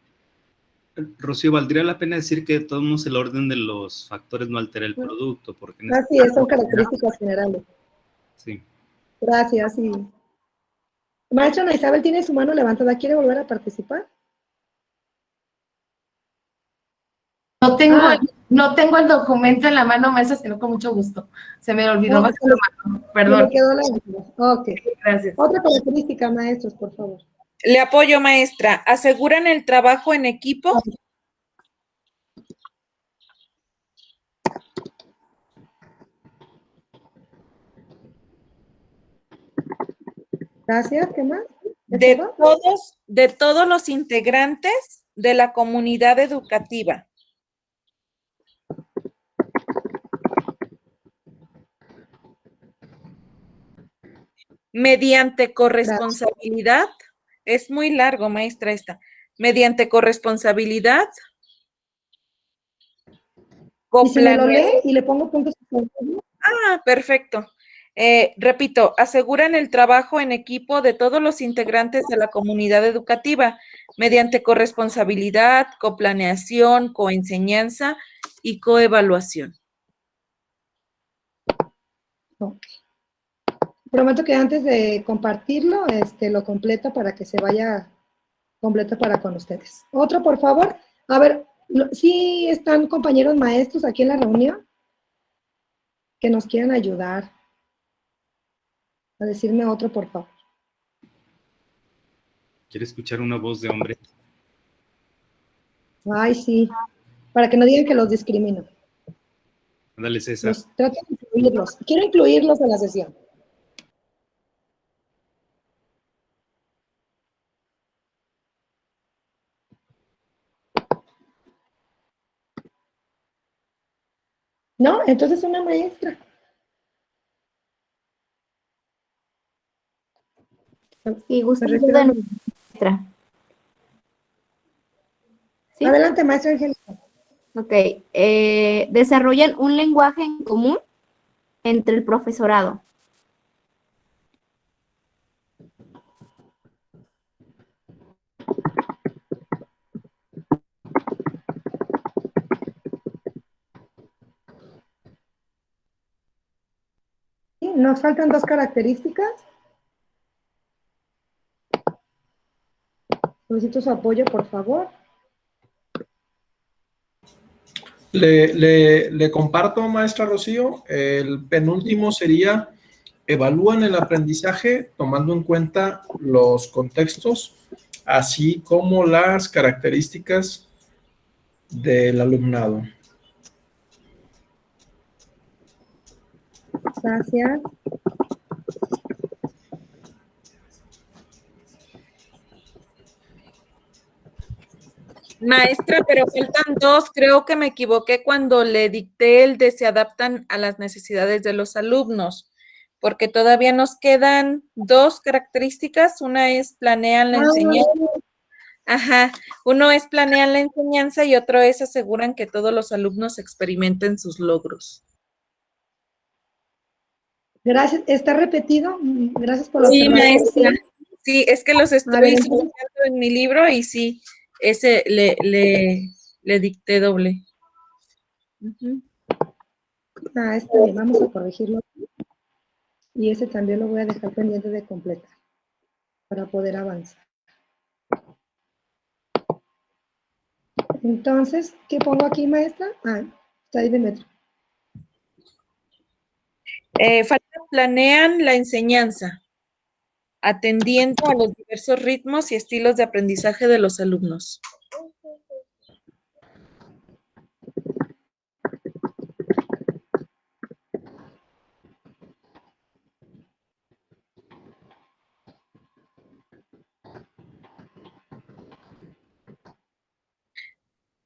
Rocío, valdría la pena decir que de todos modos el orden de los factores no altera el producto, porque en Así es, son características generales. Sí. Gracias, sí. Maestra Ana Isabel tiene su mano levantada. ¿Quiere volver a participar? No tengo el documento en la mano, maestra, sino con mucho gusto. Se me olvidó No, bajar la mano. Perdón. Me quedó la... Ok. Gracias. Otra característica, maestros, por favor. Le apoyo, maestra. ¿Aseguran el trabajo en equipo? Gracias, ¿qué más? De todos los integrantes de la comunidad educativa. Mediante corresponsabilidad. Es muy largo, maestra, esta. Mediante corresponsabilidad. Y si me lo lee y le pongo puntos. Ah, perfecto. Repito, aseguran el trabajo en equipo de todos los integrantes de la comunidad educativa mediante corresponsabilidad, coplaneación, coenseñanza y coevaluación. Ok. Prometo que antes de compartirlo, lo completo para que se vaya completo para con ustedes. Otro, por favor. A ver, ¿sí están compañeros maestros aquí en la reunión? Que nos quieran ayudar. A decirme otro, por favor. ¿Quiere escuchar una voz de hombre? Ay, sí. Para que no digan que los discrimino. Ándale, César. Trato de incluirlos. Quiero incluirlos en la sesión. No, entonces una maestra. Sí, gusta de maestra. ¿Sí? Adelante, maestra Angélica. Ok. Desarrollan un lenguaje en común entre el profesorado. Nos faltan dos características. Solicito su apoyo, por favor. Le comparto, maestra Rocío, el penúltimo sería, evalúan el aprendizaje tomando en cuenta los contextos, así como las características del alumnado. Gracias. Maestra, pero faltan dos. Creo que me equivoqué cuando le dicté el de se adaptan a las necesidades de los alumnos, porque todavía nos quedan dos características. Una es planean la enseñanza. Ajá, uno es planean la enseñanza y otro es aseguran que todos los alumnos experimenten sus logros. Gracias. ¿Está repetido? Gracias por la Sí, observación. maestra. Sí, es que los estoy subrayando en mi libro y sí, ese le dicté doble. Está bien, vamos a corregirlo. Y ese también lo voy a dejar pendiente de completar para poder avanzar. Entonces, ¿qué pongo aquí, maestra? Ah, está ahí de metro. Planean la enseñanza, atendiendo a los diversos ritmos y estilos de aprendizaje de los alumnos.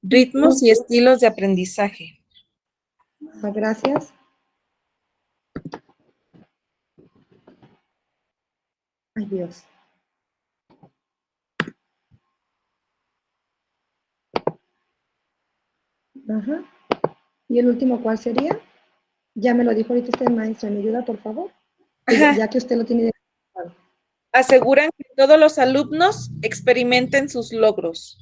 Ritmos y estilos de aprendizaje. Gracias. Ay, Dios. Ajá. ¿Y el último cuál sería? Ya me lo dijo ahorita usted, maestra. ¿Me ayuda, por favor? Ya que usted lo tiene identificado. Aseguran que todos los alumnos experimenten sus logros.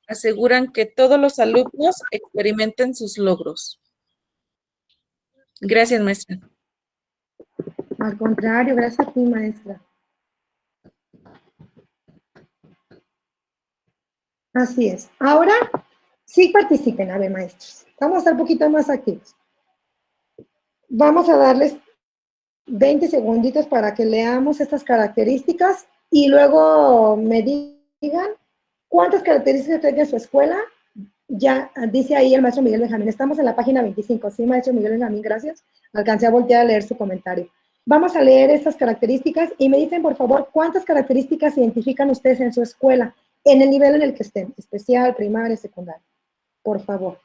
Aseguran que todos los alumnos experimenten sus logros. Gracias, maestra. Al contrario, gracias a ti, maestra. Así es. Ahora sí participen, a ver, maestros. Vamos a estar un poquito más activos. Vamos a darles 20 segunditos para que leamos estas características y luego me digan cuántas características tiene su escuela. Ya dice ahí el maestro Miguel Benjamín. Estamos en la página 25. Sí, maestro Miguel Benjamín, gracias. Alcancé a voltear a leer su comentario. Vamos a leer estas características y me dicen, por favor, cuántas características identifican ustedes en su escuela, en el nivel en el que estén, especial, primaria, secundaria. Por favor.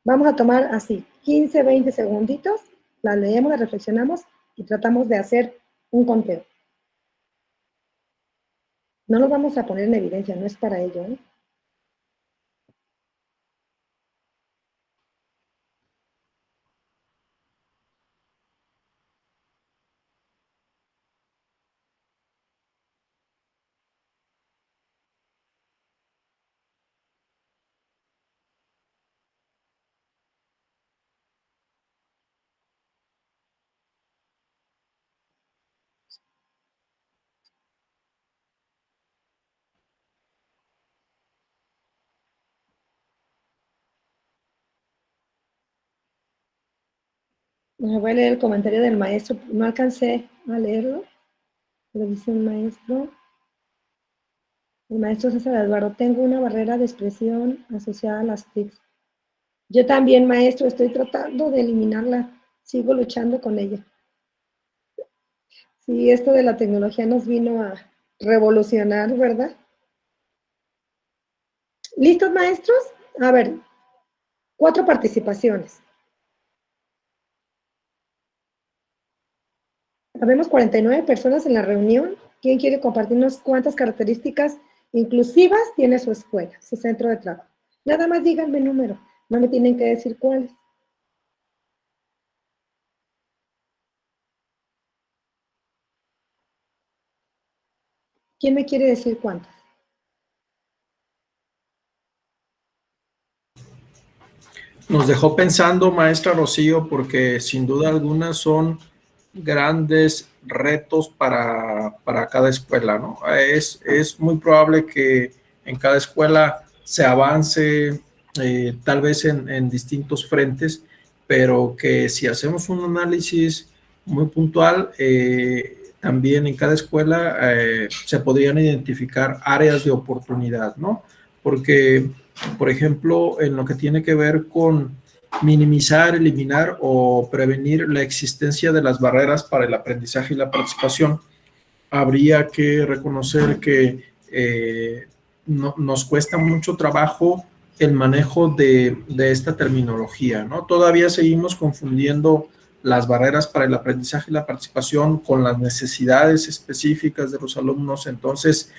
Vamos a tomar así 15, 20 segunditos, la leemos, la reflexionamos y tratamos de hacer un conteo. No lo vamos a poner en evidencia, no es para ello, ¿eh? Voy a leer el comentario del maestro. No alcancé a leerlo, pero dice el maestro César Eduardo, tengo una barrera de expresión asociada a las TICs. Yo también, maestro, estoy tratando de eliminarla. Sigo luchando con ella. Sí, esto de la tecnología nos vino a revolucionar, ¿verdad? ¿Listos, maestros? A ver, 4 participaciones. Habemos 49 personas en la reunión. ¿Quién quiere compartirnos cuántas características inclusivas tiene su escuela, su centro de trabajo? Nada más díganme el número, no me tienen que decir cuáles. ¿Quién me quiere decir cuántas? Nos dejó pensando, maestra Rocío, porque sin duda alguna son grandes retos para cada escuela, ¿no? Es muy probable que en cada escuela se avance tal vez en distintos frentes, pero que si hacemos un análisis muy puntual, también en cada escuela se podrían identificar áreas de oportunidad, ¿no? Porque, por ejemplo, en lo que tiene que ver con minimizar, eliminar o prevenir la existencia de las barreras para el aprendizaje y la participación, habría que reconocer que nos cuesta mucho trabajo el manejo de esta terminología, ¿no? Todavía seguimos confundiendo las barreras para el aprendizaje y la participación con las necesidades específicas de los alumnos. Entonces,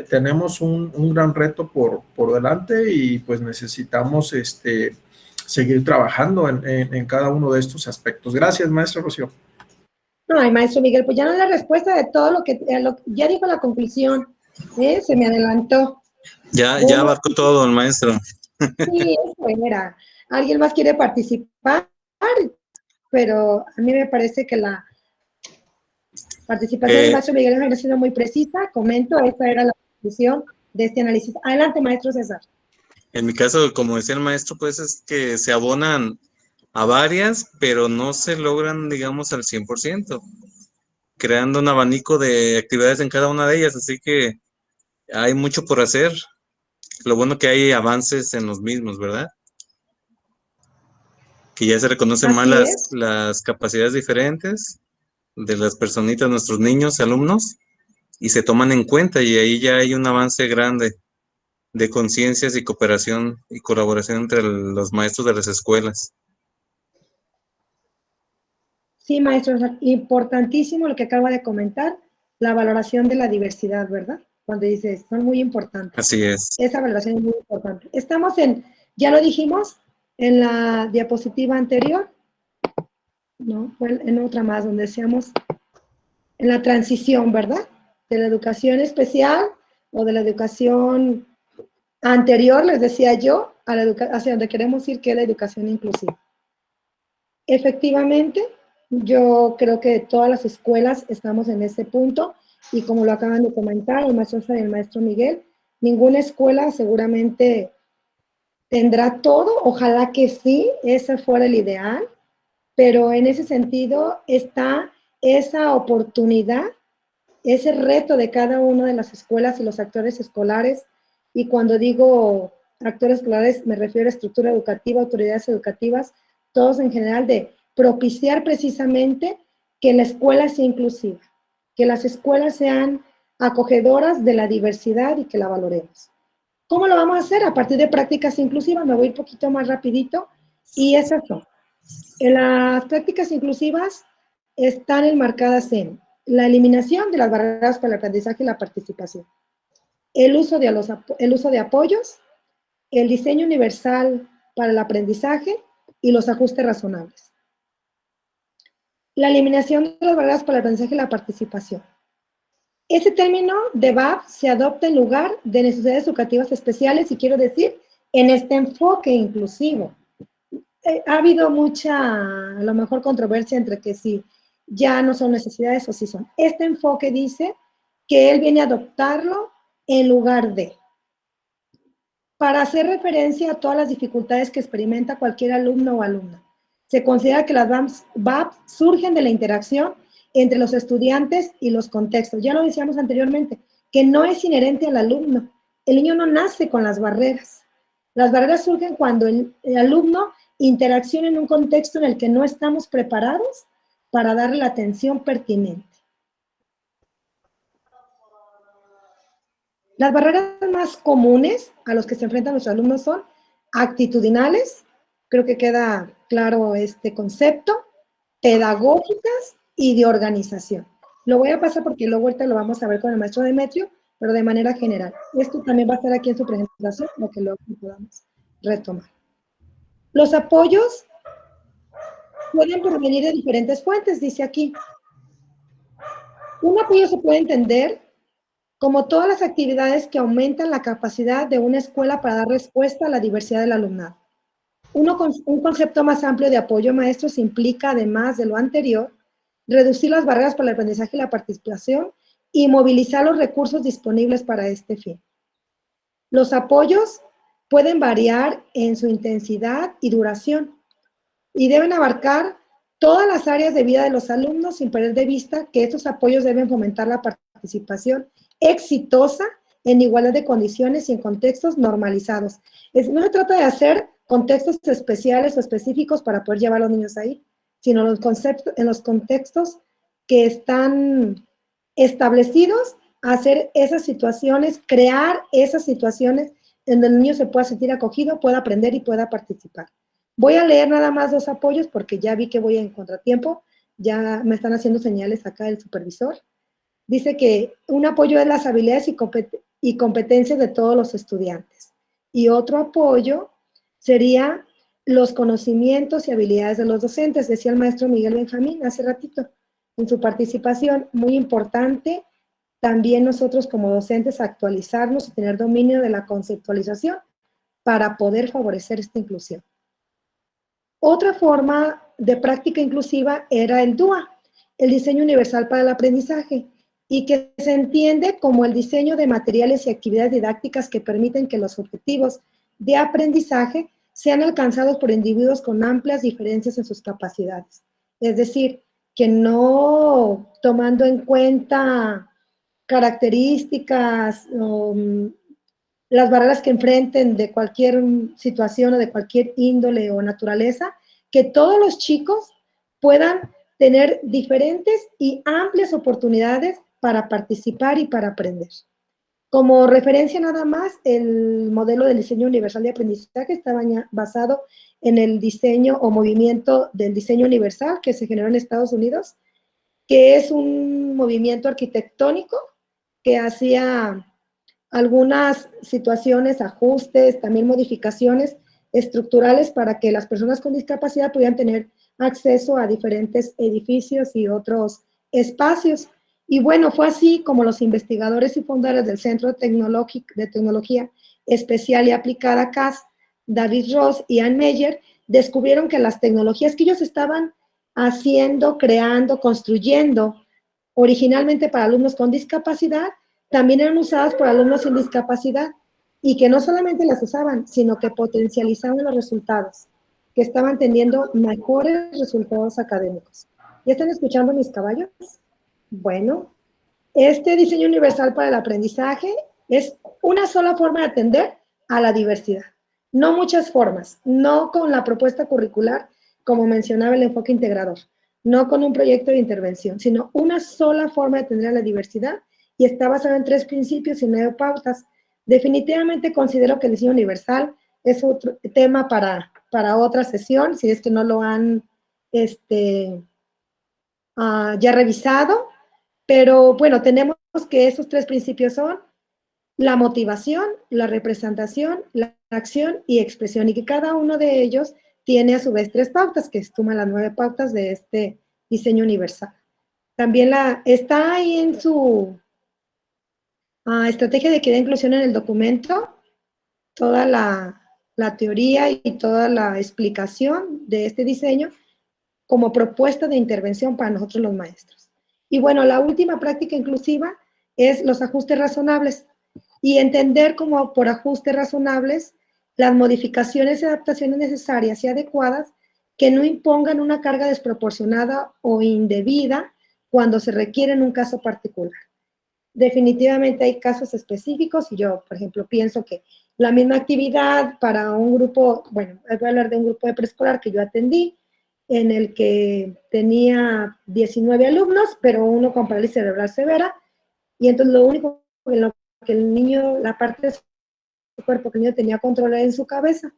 tenemos un gran reto por delante y pues necesitamos seguir trabajando en cada uno de estos aspectos. Gracias, maestra Rocío. Ay, maestro Miguel, pues ya no es la respuesta de todo lo que ya dijo la conclusión, se me adelantó. Ya abarcó todo el maestro. Sí, eso era. ¿Alguien más quiere participar? Pero a mí me parece que la participación del maestro Miguel ha sido muy precisa. Comento, esta era la conclusión de este análisis. Adelante, maestro César. En mi caso, como decía el maestro, pues es que se abonan a varias, pero no se logran, digamos, al 100%, creando un abanico de actividades en cada una de ellas, así que hay mucho por hacer. Lo bueno que hay avances en los mismos, ¿verdad? Que ya se reconocen más las capacidades diferentes de las personitas, nuestros niños, alumnos, y se toman en cuenta, y ahí ya hay un avance grande de conciencias y cooperación y colaboración entre los maestros de las escuelas. Sí, maestro, importantísimo lo que acaba de comentar, la valoración de la diversidad, ¿verdad? cuando dices, son muy importantes. Así es. Esa valoración es muy importante. Estamos en, ya lo dijimos, en la diapositiva anterior, ¿no? Fue en otra más, donde decíamos en la transición, ¿verdad? De la educación especial o de la educación anterior, les decía yo, a la hacia donde queremos ir, que es la educación inclusiva. Efectivamente, yo creo que todas las escuelas estamos en ese punto, y como lo acaban de comentar el maestro Oscar y el maestro Miguel, ninguna escuela seguramente tendrá todo, ojalá que sí, ese fuera el ideal, pero en ese sentido está esa oportunidad, ese reto de cada una de las escuelas y los actores escolares, y cuando digo actores escolares me refiero a estructura educativa, autoridades educativas, todos en general, de propiciar precisamente que la escuela sea inclusiva, que las escuelas sean acogedoras de la diversidad y que la valoremos. ¿Cómo lo vamos a hacer? A partir de prácticas inclusivas. Me voy un poquito más rapidito, y esas son. Las prácticas inclusivas están enmarcadas en la eliminación de las barreras para el aprendizaje y la participación, el uso de apoyos, el diseño universal para el aprendizaje y los ajustes razonables. La eliminación de las barreras para el aprendizaje y la participación. Ese término de VAP se adopta en lugar de necesidades educativas especiales, y quiero decir, en este enfoque inclusivo. Ha habido mucha, a lo mejor, controversia entre que si ya no son necesidades o si son. Este enfoque dice que él viene a adoptarlo en lugar de, para hacer referencia a todas las dificultades que experimenta cualquier alumno o alumna. Se considera que las VAP surgen de la interacción entre los estudiantes y los contextos. Ya lo decíamos anteriormente, que no es inherente al alumno. El niño no nace con las barreras. Las barreras surgen cuando el alumno interacciona en un contexto en el que no estamos preparados para darle la atención pertinente. Las barreras más comunes a los que se enfrentan los alumnos son actitudinales, creo que queda claro este concepto, pedagógicas y de organización. Lo voy a pasar porque luego ahorita lo vamos a ver con el maestro Demetrio, pero de manera general. Esto también va a estar aquí en su presentación, lo que luego podamos retomar. Los apoyos pueden provenir de diferentes fuentes, dice aquí. Un apoyo se puede entender como todas las actividades que aumentan la capacidad de una escuela para dar respuesta a la diversidad del alumnado. Un concepto más amplio de apoyo, maestros, implica, además de lo anterior, reducir las barreras para el aprendizaje y la participación y movilizar los recursos disponibles para este fin. Los apoyos pueden variar en su intensidad y duración y deben abarcar todas las áreas de vida de los alumnos, sin perder de vista que estos apoyos deben fomentar la participación exitosa en igualdad de condiciones y en contextos normalizados. No se trata de hacer contextos especiales o específicos para poder llevar a los niños ahí, sino en los contextos que están establecidos, hacer esas situaciones, crear esas situaciones en donde el niño se pueda sentir acogido, pueda aprender y pueda participar. Voy a leer nada más 2 apoyos porque ya vi que voy en contratiempo, ya me están haciendo señales acá el supervisor. Dice que un apoyo es las habilidades y competencias de todos los estudiantes. Y otro apoyo sería los conocimientos y habilidades de los docentes, decía el maestro Miguel Benjamín hace ratito en su participación. Muy importante también nosotros como docentes actualizarnos y tener dominio de la conceptualización para poder favorecer esta inclusión. Otra forma de práctica inclusiva era el DUA, el diseño universal para el aprendizaje, y que se entiende como el diseño de materiales y actividades didácticas que permiten que los objetivos de aprendizaje sean alcanzados por individuos con amplias diferencias en sus capacidades. Es decir, que no tomando en cuenta características, las barreras que enfrenten de cualquier situación o de cualquier índole o naturaleza, que todos los chicos puedan tener diferentes y amplias oportunidades para participar y para aprender. Como referencia nada más, el modelo del diseño universal de aprendizaje estaba basado en el diseño o movimiento del diseño universal que se generó en Estados Unidos, que es un movimiento arquitectónico que hacía algunas situaciones, ajustes, también modificaciones estructurales para que las personas con discapacidad pudieran tener acceso a diferentes edificios y otros espacios. Y bueno, fue así como los investigadores y fundadores del Centro de Tecnología Especial y Aplicada CAS, David Ross y Ann Meyer, descubrieron que las tecnologías que ellos estaban haciendo, creando, construyendo originalmente para alumnos con discapacidad, también eran usadas por alumnos sin discapacidad, y que no solamente las usaban, sino que potencializaban los resultados, que estaban teniendo mejores resultados académicos. ¿Ya están escuchando mis caballos? Bueno, este diseño universal para el aprendizaje es una sola forma de atender a la diversidad, no muchas formas, no con la propuesta curricular, como mencionaba el enfoque integrador, no con un proyecto de intervención, sino una sola forma de atender a la diversidad, y está basado en 3 principios y 9 pautas. Definitivamente considero que el diseño universal es otro tema para otra sesión, si es que no lo han ya revisado, pero bueno, tenemos que esos 3 principios son la motivación, la representación, la acción y expresión, y que cada uno de ellos tiene a su vez 3 pautas, que suman las 9 pautas de este diseño universal. También está ahí en su estrategia de equidad e inclusión en el documento, toda la teoría y toda la explicación de este diseño como propuesta de intervención para nosotros los maestros. Y bueno, la última práctica inclusiva es los ajustes razonables, y entender como por ajustes razonables las modificaciones y adaptaciones necesarias y adecuadas que no impongan una carga desproporcionada o indebida cuando se requiere en un caso particular. Definitivamente hay casos específicos, y yo, por ejemplo, pienso que la misma actividad para un grupo, bueno, voy a hablar de un grupo de preescolar que yo atendí, en el que tenía 19 alumnos, pero uno con parálisis cerebral severa, y entonces lo único que el niño, la parte de su cuerpo que el niño tenía control en su cabeza,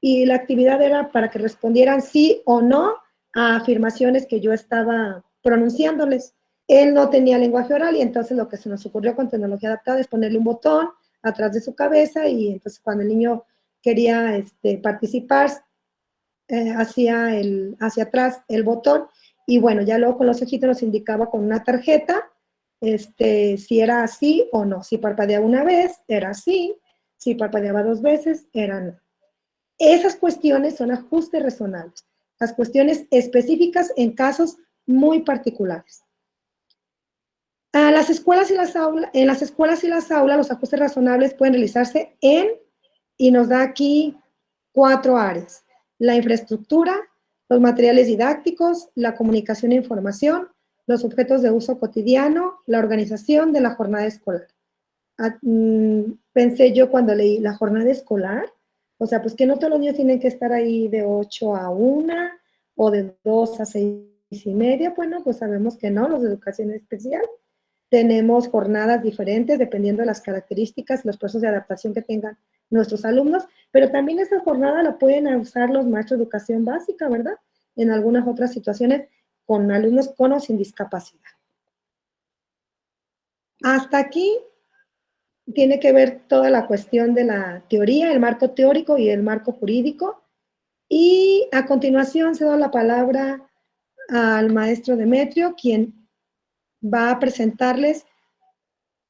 y la actividad era para que respondieran sí o no a afirmaciones que yo estaba pronunciándoles. Él no tenía lenguaje oral, y entonces lo que se nos ocurrió con tecnología adaptada es ponerle un botón atrás de su cabeza, y entonces cuando el niño quería participar, hacia atrás el botón, y bueno, ya luego con los ojitos nos indicaba con una tarjeta si era sí o no. Si parpadeaba una vez, era sí; si parpadeaba 2 veces, era no. Esas cuestiones son ajustes razonables, las cuestiones específicas en casos muy particulares. En las escuelas y las aulas, los ajustes razonables pueden realizarse y nos da aquí 4 áreas: la infraestructura, los materiales didácticos, la comunicación e información, los objetos de uso cotidiano, la organización de la jornada escolar. Pensé yo cuando leí la jornada escolar, o sea, pues que no todos los niños tienen que estar ahí de 8 a 1 o de 2 a 6:30. Bueno, pues sabemos que no, los de educación especial tenemos jornadas diferentes dependiendo de las características y los procesos de adaptación que tengan nuestros alumnos, pero también esa jornada la pueden usar los maestros de educación básica, ¿verdad? En algunas otras situaciones con alumnos con o sin discapacidad. Hasta aquí tiene que ver toda la cuestión de la teoría, el marco teórico y el marco jurídico. Y a continuación cedo la palabra al maestro Demetrio, quien va a presentarles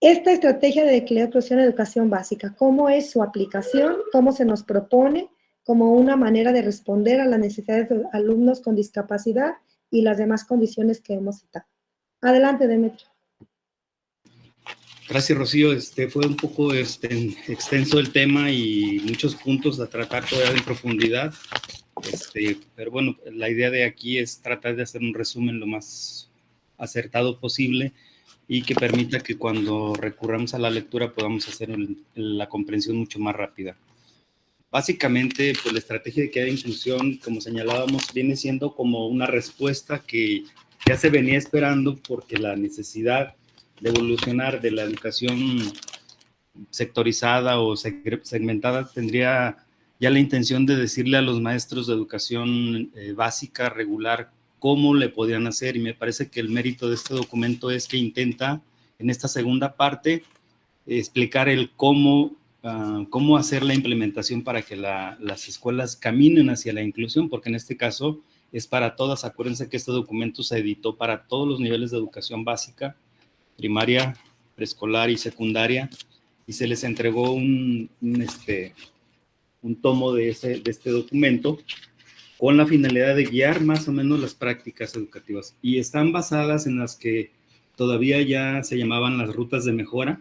esta estrategia de equidad e inclusión en educación básica, cómo es su aplicación, cómo se nos propone como una manera de responder a las necesidades de alumnos con discapacidad y las demás condiciones que hemos citado. Adelante, Demetrio. Gracias, Rocío. Fue un poco extenso el tema y muchos puntos a tratar todavía en profundidad. Pero bueno, la idea de aquí es tratar de hacer un resumen lo más acertado posible y que permita que cuando recurramos a la lectura podamos hacer la comprensión mucho más rápida. Básicamente, pues la estrategia de equidad e inclusión, como señalábamos, viene siendo como una respuesta que ya se venía esperando, porque la necesidad de evolucionar de la educación sectorizada o segmentada tendría ya la intención de decirle a los maestros de educación básica, regular, cómo le podían hacer. Y me parece que el mérito de este documento es que intenta, en esta segunda parte, explicar el cómo hacer la implementación para que las escuelas caminen hacia la inclusión, porque en este caso es para todas. Acuérdense que este documento se editó para todos los niveles de educación básica, primaria, preescolar y secundaria, y se les entregó un tomo de este documento con la finalidad de guiar más o menos las prácticas educativas. Y están basadas en las que todavía ya se llamaban las rutas de mejora,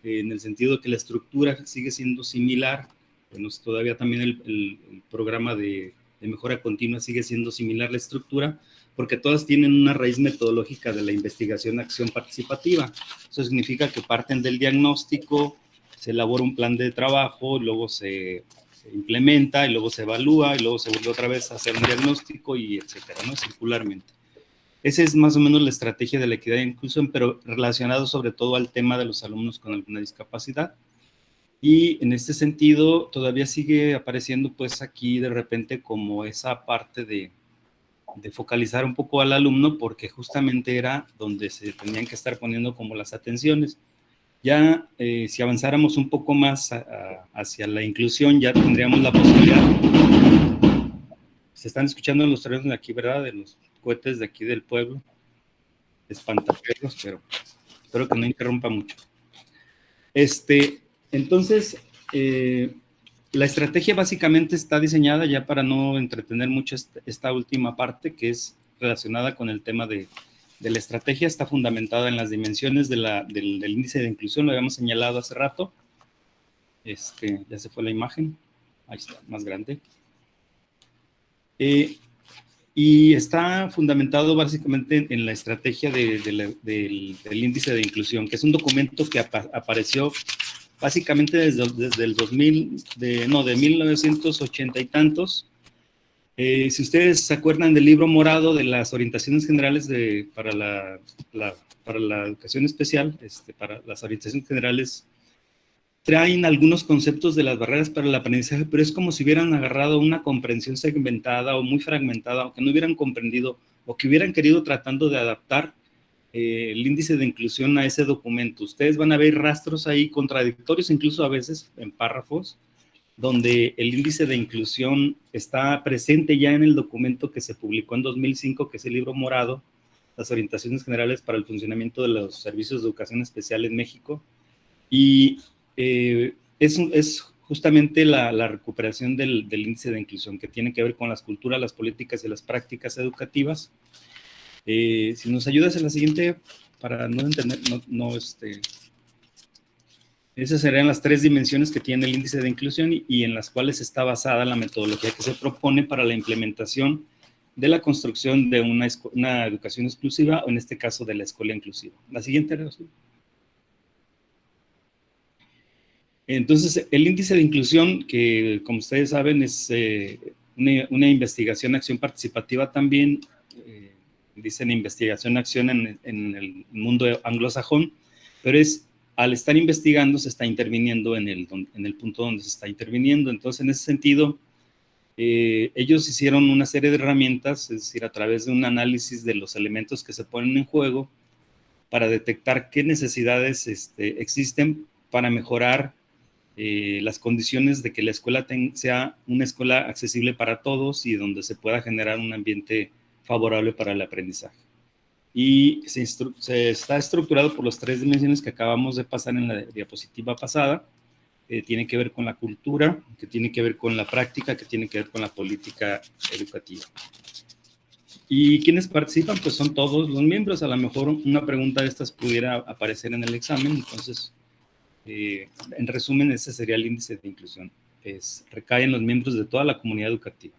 en el sentido de que la estructura sigue siendo similar. Bueno, todavía también el programa de mejora continua sigue siendo similar la estructura, porque todas tienen una raíz metodológica de la investigación-acción participativa. Eso significa que parten del diagnóstico, se elabora un plan de trabajo, luego se implementa, y luego se evalúa, y luego se vuelve otra vez a hacer un diagnóstico, y etcétera, ¿no? Circularmente. Esa es más o menos la estrategia de la equidad e inclusión, pero relacionado sobre todo al tema de los alumnos con alguna discapacidad. Y en este sentido, todavía sigue apareciendo pues aquí de repente como esa parte de focalizar un poco al alumno, porque justamente era donde se tenían que estar poniendo como las atenciones. Ya si avanzáramos un poco más hacia la inclusión, ya tendríamos la posibilidad. Se están escuchando los trenes de aquí, ¿verdad? De los cohetes de aquí del pueblo. Espantaperros, pero espero que no interrumpa mucho. Entonces, la estrategia básicamente está diseñada, ya para no entretener mucho esta última parte, que es relacionada con el tema de la estrategia, está fundamentada en las dimensiones del índice de inclusión, lo habíamos señalado hace rato. Ya se fue la imagen, ahí está, más grande. Y está fundamentado básicamente en la estrategia del índice de inclusión, que es un documento que apareció básicamente desde el 1980 y tantos. Si ustedes se acuerdan del libro morado de las orientaciones generales para la educación especial, para las orientaciones generales, traen algunos conceptos de las barreras para el aprendizaje, pero es como si hubieran agarrado una comprensión segmentada o muy fragmentada, o que no hubieran comprendido, o que hubieran querido tratando de adaptar el índice de inclusión a ese documento. Ustedes van a ver rastros ahí contradictorios, incluso a veces en párrafos, donde el índice de inclusión está presente ya en el documento que se publicó en 2005, que es el libro morado, las orientaciones generales para el funcionamiento de los servicios de educación especial en México, y es justamente la recuperación del índice de inclusión, que tiene que ver con las culturas, las políticas y las prácticas educativas. Si nos ayudas en la siguiente, para no entender, esas serían las 3 dimensiones que tiene el índice de inclusión y en las cuales está basada la metodología que se propone para la implementación de la construcción de una educación exclusiva, o en este caso de la escuela inclusiva. La siguiente, Rosy. Entonces, el índice de inclusión, que como ustedes saben es una investigación-acción participativa también, dicen investigación-acción en el mundo anglosajón, pero al estar investigando se está interviniendo en el punto donde se está interviniendo. Entonces, en ese sentido, ellos hicieron una serie de herramientas, es decir, a través de un análisis de los elementos que se ponen en juego para detectar qué necesidades existen para mejorar las condiciones de que la escuela sea una escuela accesible para todos y donde se pueda generar un ambiente favorable para el aprendizaje. Y se está estructurado por las 3 dimensiones que acabamos de pasar en la diapositiva pasada. Tiene que ver con la cultura, que tiene que ver con la práctica, que tiene que ver con la política educativa. ¿Y quiénes participan? Pues son todos los miembros. A lo mejor una pregunta de estas pudiera aparecer en el examen, entonces en resumen, ese sería el índice de inclusión. Recae en los miembros de toda la comunidad educativa.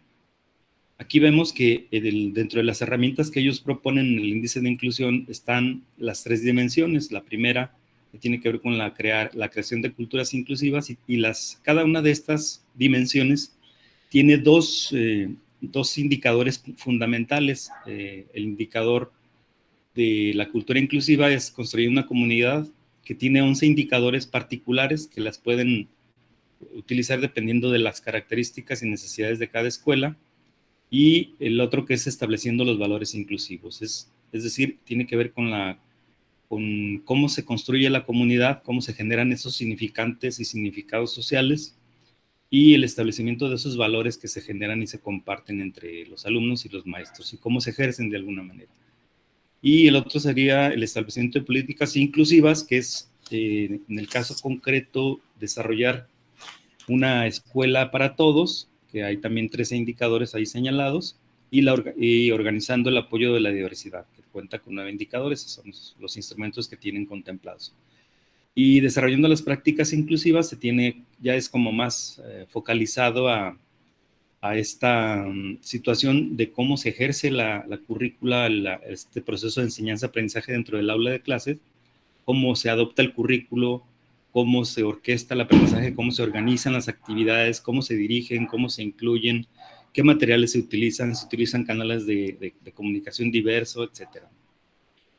Aquí vemos que dentro de las herramientas que ellos proponen en el índice de inclusión están las 3 dimensiones. La primera, que tiene que ver con la creación de culturas inclusivas, y cada una de estas dimensiones tiene dos indicadores fundamentales. El indicador de la cultura inclusiva es construir una comunidad que tiene 11 indicadores particulares que las pueden utilizar dependiendo de las características y necesidades de cada escuela, y el otro que es estableciendo los valores inclusivos, es decir, tiene que ver con la con cómo se construye la comunidad, cómo se generan esos significantes y significados sociales, y el establecimiento de esos valores que se generan y se comparten entre los alumnos y los maestros, y cómo se ejercen de alguna manera. Y el otro sería el establecimiento de políticas inclusivas, que es, en el caso concreto, desarrollar una escuela para todos, que hay también 13 indicadores ahí señalados, y organizando el apoyo de la diversidad, que cuenta con 9 indicadores, son los instrumentos que tienen contemplados. Y desarrollando las prácticas inclusivas ya es como más focalizado a esta situación de cómo se ejerce la currícula, este proceso de enseñanza-aprendizaje dentro del aula de clases, cómo se adopta el currículo, cómo se orquesta el aprendizaje, cómo se organizan las actividades, cómo se dirigen, cómo se incluyen, qué materiales se utilizan canales de comunicación diverso, etcétera.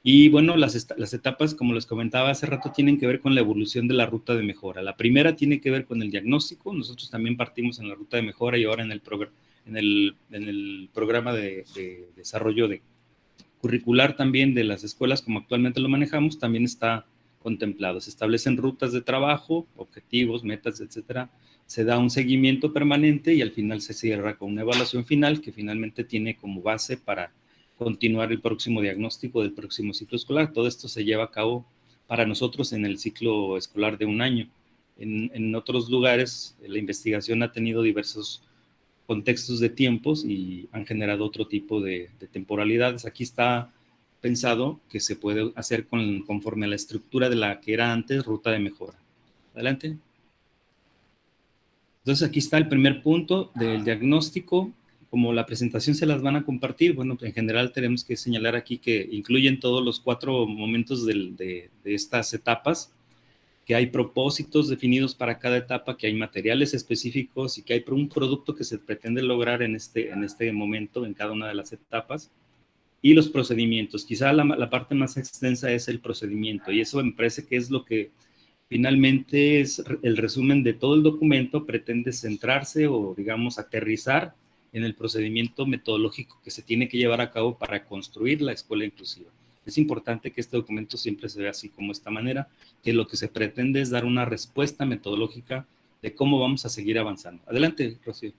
Y bueno, las etapas, como les comentaba hace rato, tienen que ver con la evolución de la ruta de mejora. La primera tiene que ver con el diagnóstico. Nosotros también partimos en la ruta de mejora y ahora en el programa de desarrollo curricular también de las escuelas, como actualmente lo manejamos, también está contemplado. Se establecen rutas de trabajo, objetivos, metas, etcétera. Se da un seguimiento permanente y al final se cierra con una evaluación final que finalmente tiene como base para continuar el próximo diagnóstico del próximo ciclo escolar. Todo esto se lleva a cabo para nosotros en el ciclo escolar de un año. En otros lugares, la investigación ha tenido diversos contextos de tiempos y han generado otro tipo de temporalidades. Aquí está pensado que se puede hacer conforme a la estructura de la que era antes ruta de mejora. Adelante. Entonces aquí está el primer punto del diagnóstico. Como la presentación se las van a compartir, bueno, en general tenemos que señalar aquí que incluyen todos los 4 momentos de estas etapas, que hay propósitos definidos para cada etapa, que hay materiales específicos y que hay un producto que se pretende lograr en este momento, en cada una de las etapas, y los procedimientos. Quizá la parte más extensa es el procedimiento, y eso me parece que es lo que finalmente es el resumen de todo el documento, pretende centrarse o, digamos, aterrizar en el procedimiento metodológico que se tiene que llevar a cabo para construir la escuela inclusiva. Es importante que este documento siempre se vea así, como de esta manera, que lo que se pretende es dar una respuesta metodológica de cómo vamos a seguir avanzando. Adelante, Rocío.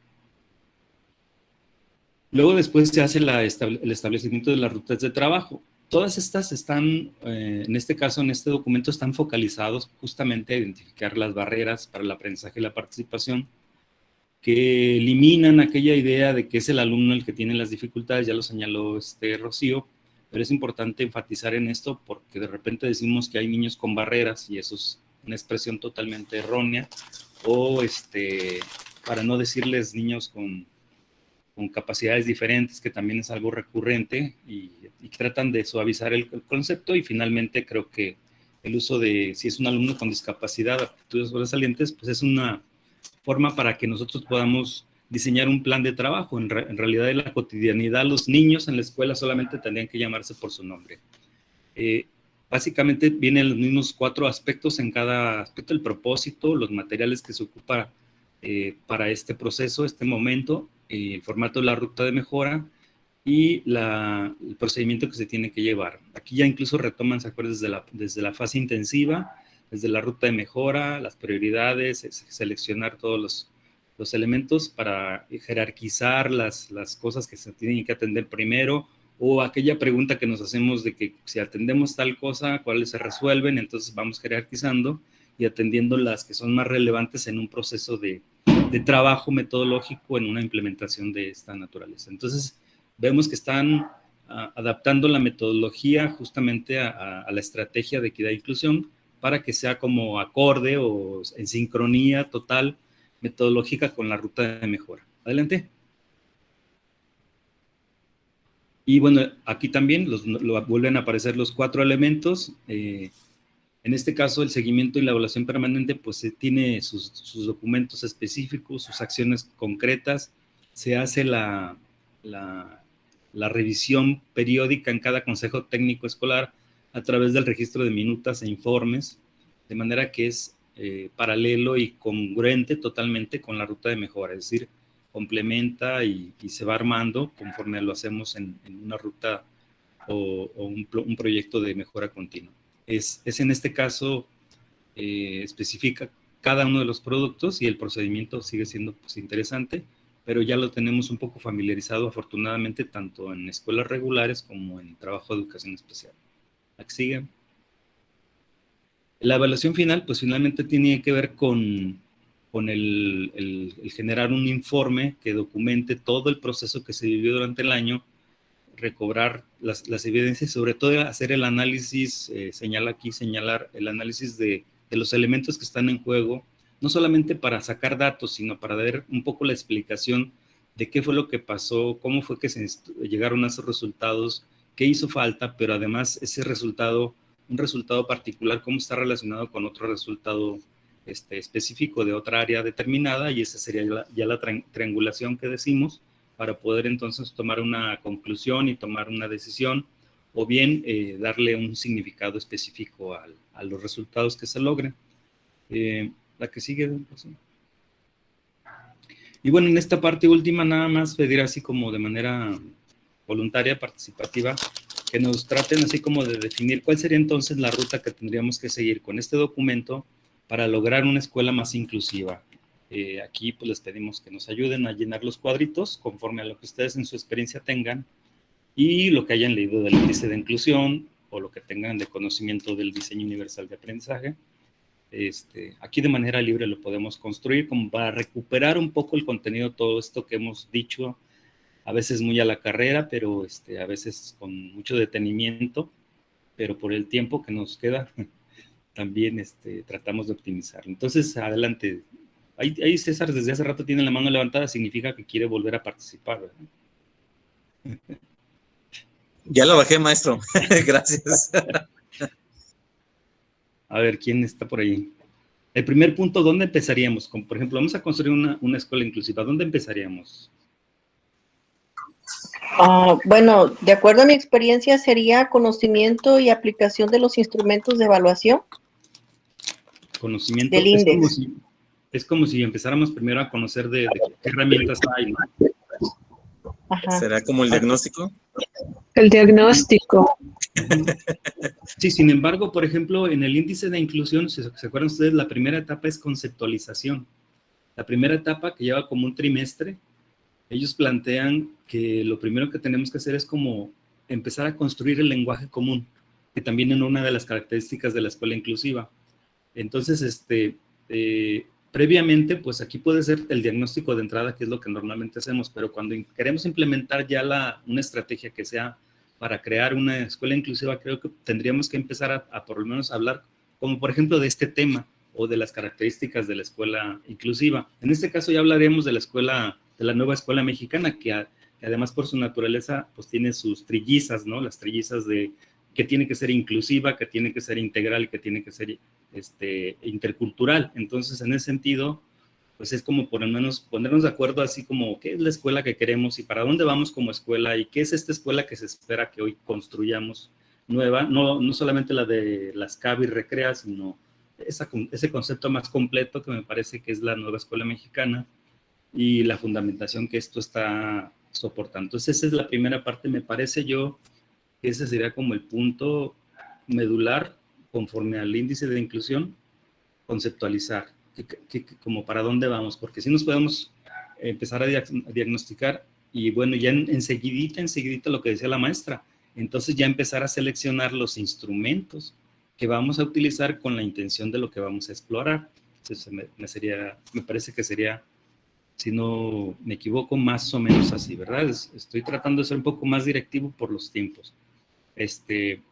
Luego después se hace el establecimiento de las rutas de trabajo. Todas estas están, en este caso, en este documento, están focalizados justamente a identificar las barreras para el aprendizaje y la participación, que eliminan aquella idea de que es el alumno el que tiene las dificultades, ya lo señaló Rocío, pero es importante enfatizar en esto porque de repente decimos que hay niños con barreras y eso es una expresión totalmente errónea, o para no decirles niños con capacidades diferentes, que también es algo recurrente, y tratan de suavizar el concepto, y finalmente creo que el uso de, si es un alumno con discapacidad, aptitudes sobresalientes, pues es una forma para que nosotros podamos diseñar un plan de trabajo. En realidad, en la cotidianidad, los niños en la escuela solamente tendrían que llamarse por su nombre. Básicamente vienen los mismos 4 aspectos en cada aspecto: el propósito, los materiales que se ocupa para este proceso, este momento, el formato de la ruta de mejora y el procedimiento que se tiene que llevar. Aquí ya incluso retoman, ¿se acuerdan? Desde la fase intensiva, desde la ruta de mejora, las prioridades, seleccionar todos los elementos para jerarquizar las cosas que se tienen que atender primero, o aquella pregunta que nos hacemos de que si atendemos tal cosa, ¿cuáles se resuelven? Entonces vamos jerarquizando y atendiendo las que son más relevantes en un proceso de trabajo metodológico en una implementación de esta naturaleza. Entonces vemos que están adaptando la metodología justamente a la estrategia de equidad e inclusión para que sea como acorde o en sincronía total metodológica con la ruta de mejora. Adelante. Y bueno, aquí también vuelven a aparecer los 4 elementos. En este caso, el seguimiento y la evaluación permanente, pues tiene sus documentos específicos, sus acciones concretas. Se hace la revisión periódica en cada consejo técnico escolar a través del registro de minutas e informes, de manera que es paralelo y congruente totalmente con la ruta de mejora, es decir, complementa y se va armando conforme lo hacemos en una ruta o un proyecto de mejora continua. es en este caso, especifica cada uno de los productos y el procedimiento sigue siendo pues, interesante, pero ya lo tenemos un poco familiarizado afortunadamente tanto en escuelas regulares como en trabajo de educación especial. Aquí sigue. La evaluación final pues finalmente tiene que ver con el generar un informe que documente todo el proceso que se vivió durante el año, recobrar las evidencias, sobre todo hacer el análisis, señalar el análisis de los elementos que están en juego, no solamente para sacar datos, sino para ver un poco la explicación de qué fue lo que pasó, cómo fue que se llegaron a esos resultados, qué hizo falta, pero además ese resultado, un resultado particular, cómo está relacionado con otro resultado específico de otra área determinada, y esa sería ya la triangulación que decimos, para poder entonces tomar una conclusión y tomar una decisión, o bien darle un significado específico a los resultados que se logren. La que sigue. Y bueno, en esta parte última nada más pedir así como de manera voluntaria, participativa, que nos traten así como de definir cuál sería entonces la ruta que tendríamos que seguir con este documento para lograr una escuela más inclusiva. Aquí pues les pedimos que nos ayuden a llenar los cuadritos conforme a lo que ustedes en su experiencia tengan y lo que hayan leído del índice de inclusión o lo que tengan de conocimiento del diseño universal de aprendizaje. Aquí de manera libre lo podemos construir como para recuperar un poco el contenido de todo esto que hemos dicho, a veces muy a la carrera, pero a veces con mucho detenimiento, pero por el tiempo que nos queda también tratamos de optimizar. Entonces, adelante. Ahí César desde hace rato tiene la mano levantada, significa que quiere volver a participar, ¿verdad? Ya lo bajé, maestro. Gracias. A ver, ¿quién está por ahí? El primer punto, ¿dónde empezaríamos? Como, por ejemplo, vamos a construir una escuela inclusiva. ¿Dónde empezaríamos? Bueno, de acuerdo a mi experiencia, sería conocimiento y aplicación de los instrumentos de evaluación. Conocimiento. Del INDEX. Es como si empezáramos primero a conocer de qué herramientas hay, ¿no? Ajá. ¿Será como el diagnóstico? El diagnóstico. Sí, sin embargo, por ejemplo, en el índice de inclusión, si se acuerdan ustedes, la primera etapa es conceptualización. La primera etapa, que lleva como un trimestre, ellos plantean que lo primero que tenemos que hacer es como empezar a construir el lenguaje común, que también es una de las características de la escuela inclusiva. Entonces, previamente, pues aquí puede ser el diagnóstico de entrada, que es lo que normalmente hacemos, pero cuando queremos implementar ya una estrategia que sea para crear una escuela inclusiva, creo que tendríamos que empezar a por lo menos hablar, como por ejemplo de este tema o de las características de la escuela inclusiva. En este caso ya hablaremos de la nueva escuela mexicana, que además por su naturaleza pues tiene sus trillizas, ¿no? Las trillizas de que tiene que ser inclusiva, que tiene que ser integral, que tiene que ser intercultural. Entonces, en ese sentido, pues es como por lo menos ponernos de acuerdo así como qué es la escuela que queremos y para dónde vamos como escuela y qué es esta escuela que se espera que hoy construyamos nueva, no solamente la de las CAB y Recrea, sino ese concepto más completo que me parece que es la nueva escuela mexicana y la fundamentación que esto está soportando. Entonces, esa es la primera parte, me parece yo que ese sería como el punto medular conforme al índice de inclusión, conceptualizar, como para dónde vamos, porque si nos podemos empezar a diagnosticar y bueno, ya enseguidita lo que decía la maestra, entonces ya empezar a seleccionar los instrumentos que vamos a utilizar con la intención de lo que vamos a explorar. Entonces, me parece que sería, si no me equivoco, más o menos así, ¿verdad? Estoy tratando de ser un poco más directivo por los tiempos.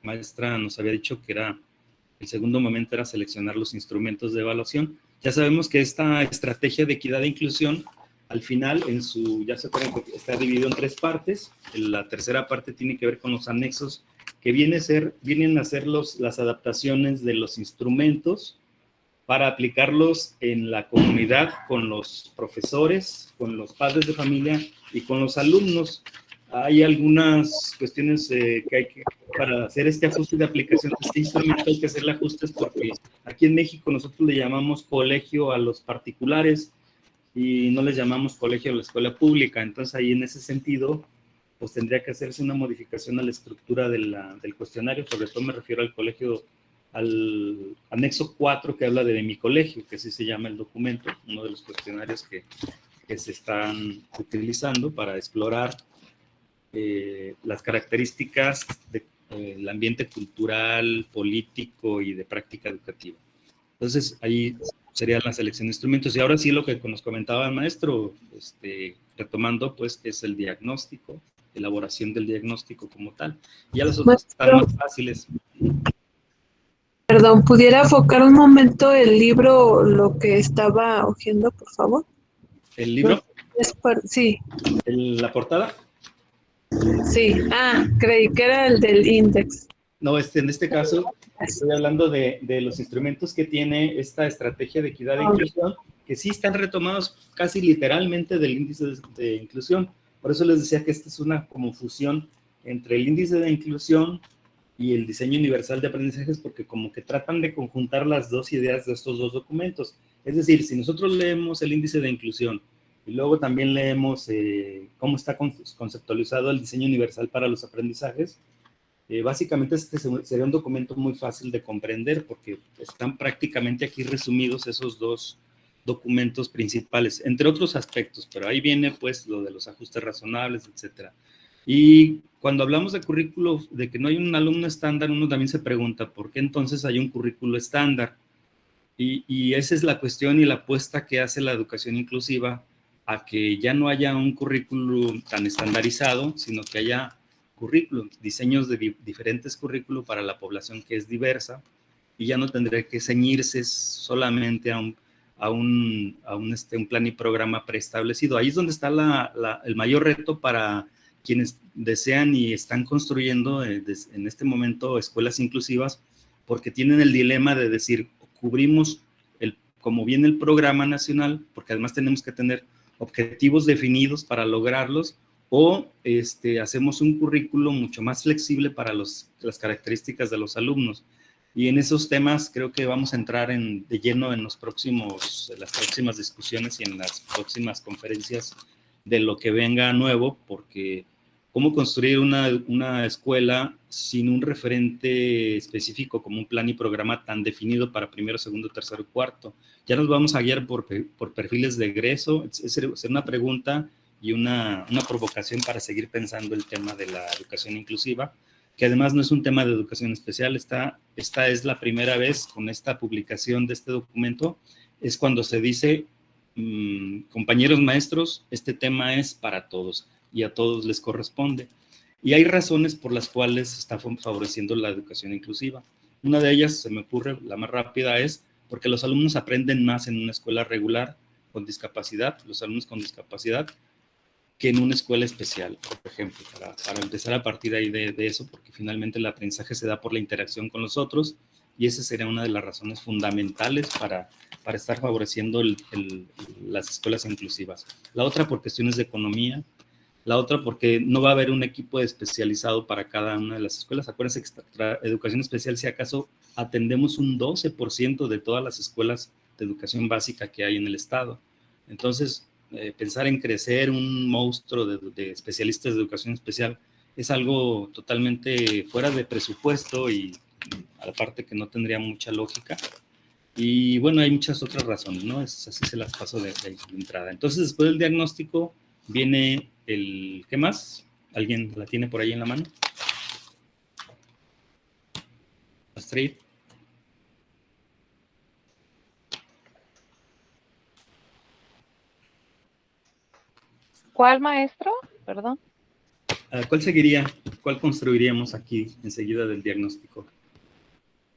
Maestra nos había dicho que el segundo momento era seleccionar los instrumentos de evaluación. Ya sabemos que esta estrategia de equidad e inclusión, al final, ya se acuerdan que está dividido en 3 partes. La tercera parte tiene que ver con los anexos, que vienen a ser las adaptaciones de los instrumentos para aplicarlos en la comunidad con los profesores, con los padres de familia y con los alumnos. Hay algunas cuestiones que hay que, para hacer este ajuste de aplicación de este instrumento hay que hacerle ajustes porque aquí en México nosotros le llamamos colegio a los particulares y no les llamamos colegio a la escuela pública. Entonces ahí en ese sentido pues tendría que hacerse una modificación a la estructura del cuestionario, sobre todo me refiero al colegio al anexo 4 que habla de mi colegio, que así se llama el documento, uno de los cuestionarios que se están utilizando para explorar las características del ambiente cultural, político y de práctica educativa. Entonces, ahí sería la selección de instrumentos. Y ahora sí lo que nos comentaba el maestro, retomando, pues, es el diagnóstico, elaboración del diagnóstico como tal. Ya las otras están más fáciles. Perdón, ¿pudiera enfocar un momento el libro, lo que estaba hojeando, por favor? ¿El libro? Sí. ¿La portada? Sí. Creí que era el del índice. No, en este caso estoy hablando de los instrumentos que tiene esta estrategia de equidad e inclusión, que sí están retomados casi literalmente del índice de inclusión. Por eso les decía que esta es una como fusión entre el índice de inclusión y el diseño universal de aprendizajes, porque como que tratan de conjuntar las dos ideas de estos dos documentos. Es decir, si nosotros leemos el índice de inclusión y luego también leemos cómo está conceptualizado el diseño universal para los aprendizajes, básicamente este sería un documento muy fácil de comprender, porque están prácticamente aquí resumidos esos dos documentos principales, entre otros aspectos, pero ahí viene pues lo de los ajustes razonables, etcétera. Y cuando hablamos de currículo, de que no hay un alumno estándar, uno también se pregunta, ¿por qué entonces hay un currículo estándar? Y esa es la cuestión y la apuesta que hace la educación inclusiva, a que ya no haya un currículo tan estandarizado, sino que haya currículum, diseños de diferentes currículos para la población que es diversa, y ya no tendría que ceñirse solamente a un plan y programa preestablecido. Ahí es donde está el mayor reto para quienes desean y están construyendo en este momento escuelas inclusivas, porque tienen el dilema de decir, cubrimos como viene el programa nacional, porque además tenemos que tener objetivos definidos para lograrlos, o hacemos un currículo mucho más flexible para las características de los alumnos. Y en esos temas creo que vamos a entrar de lleno en las próximas discusiones y en las próximas conferencias de lo que venga nuevo, porque cómo construir una escuela sin un referente específico como un plan y programa tan definido para primero, segundo, tercero y cuarto. Ya nos vamos a guiar por perfiles de egreso. Es una pregunta y una provocación para seguir pensando el tema de la educación inclusiva, que además no es un tema de educación especial. Esta es la primera vez con esta publicación de este documento, es cuando se dice, compañeros maestros, este tema es para todos y a todos les corresponde. Y hay razones por las cuales se está favoreciendo la educación inclusiva. Una de ellas, se me ocurre, la más rápida, es porque los alumnos aprenden más en una escuela regular con discapacidad, los alumnos con discapacidad, que en una escuela especial, por ejemplo, para empezar a partir ahí de eso, porque finalmente el aprendizaje se da por la interacción con los otros, y esa sería una de las razones fundamentales para estar favoreciendo las escuelas inclusivas. La otra por cuestiones de economía, la otra porque no va a haber un equipo especializado para cada una de las escuelas. Acuérdense que educación especial, si acaso, atendemos un 12% de todas las escuelas de educación básica que hay en el estado. Entonces, pensar en crecer un monstruo de especialistas de educación especial es algo totalmente fuera de presupuesto y aparte que no tendría mucha lógica. Y bueno, hay muchas otras razones, ¿no? Así se las paso de entrada. Entonces, después del diagnóstico viene ¿qué más? ¿Alguien la tiene por ahí en la mano? Astrid. ¿Cuál, maestro? Perdón. ¿Cuál seguiría? ¿Cuál construiríamos aquí enseguida del diagnóstico?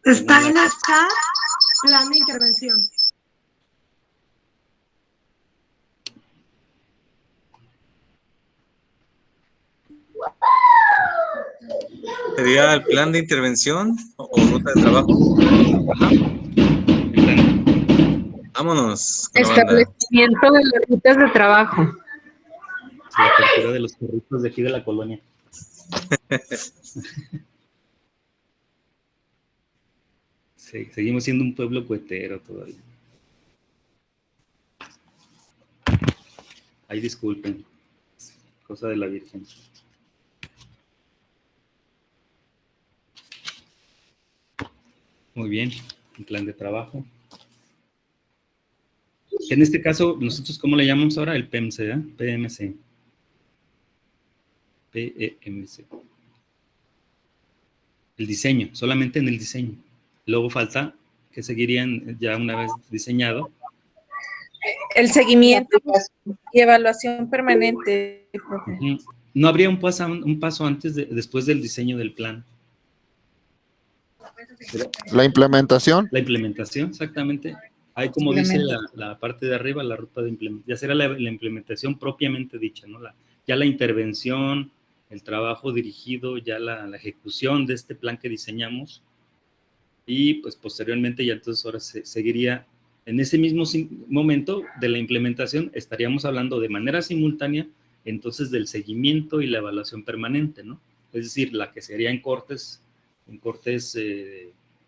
Está en el chat, plan de intervención. ¿Sería el plan de intervención o ruta de trabajo? Vámonos. Establecimiento de las rutas de trabajo. La apertura de los perritos de aquí de la colonia. Sí, seguimos siendo un pueblo cuetero todavía. Ay, disculpen. Cosa de la Virgen. Muy bien, un plan de trabajo. En este caso, nosotros, ¿cómo le llamamos ahora? El PEMC, ¿eh? PMC. PEMC. El diseño, solamente en el diseño. Luego falta que seguirían ya una vez diseñado. El seguimiento y evaluación permanente. No habría un paso antes, después del diseño del plan. La implementación. La implementación, exactamente. Ahí, como dice la parte de arriba, la ruta de implementación, ya será la implementación propiamente dicha, ¿no? Ya la intervención, el trabajo dirigido, ya la ejecución de este plan que diseñamos, y pues posteriormente ya entonces ahora seguiría en ese mismo momento de la implementación, estaríamos hablando de manera simultánea entonces del seguimiento y la evaluación permanente, ¿no? Es decir, la que sería en cortes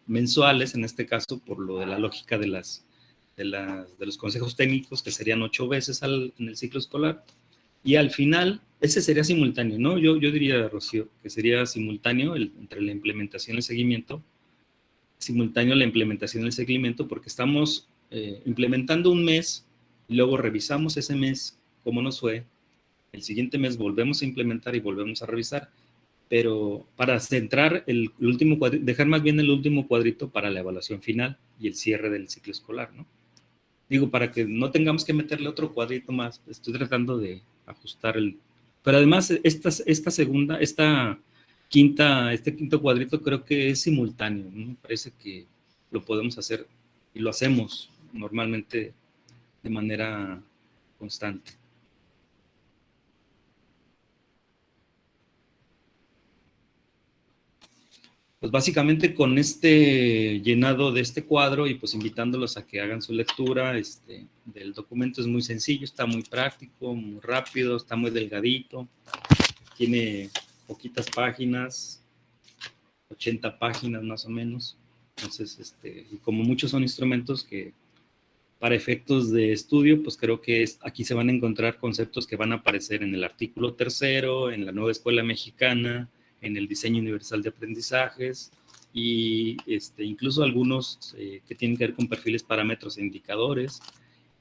mensuales, en este caso, por lo de la lógica de los consejos técnicos, que serían 8 veces en el ciclo escolar, y al final, ese sería simultáneo, ¿no? Yo diría, Rocío, que sería simultáneo entre la implementación y el seguimiento, porque estamos implementando un mes, y luego revisamos ese mes, cómo nos fue, el siguiente mes volvemos a implementar y volvemos a revisar, pero para centrar el último cuadrito, dejar más bien el último cuadrito para la evaluación final y el cierre del ciclo escolar, ¿no? Digo, para que no tengamos que meterle otro cuadrito más, estoy tratando de ajustar pero además este quinto cuadrito creo que es simultáneo, ¿no? Me parece que lo podemos hacer y lo hacemos normalmente de manera constante. Pues básicamente con este llenado de este cuadro y pues invitándolos a que hagan su lectura del documento, es muy sencillo, está muy práctico, muy rápido, está muy delgadito, tiene poquitas páginas, 80 páginas más o menos. Entonces, y como muchos son instrumentos que para efectos de estudio, pues creo que aquí se van a encontrar conceptos que van a aparecer en el artículo 3º, en la nueva escuela mexicana, en el diseño universal de aprendizajes, y incluso algunos que tienen que ver con perfiles, parámetros e indicadores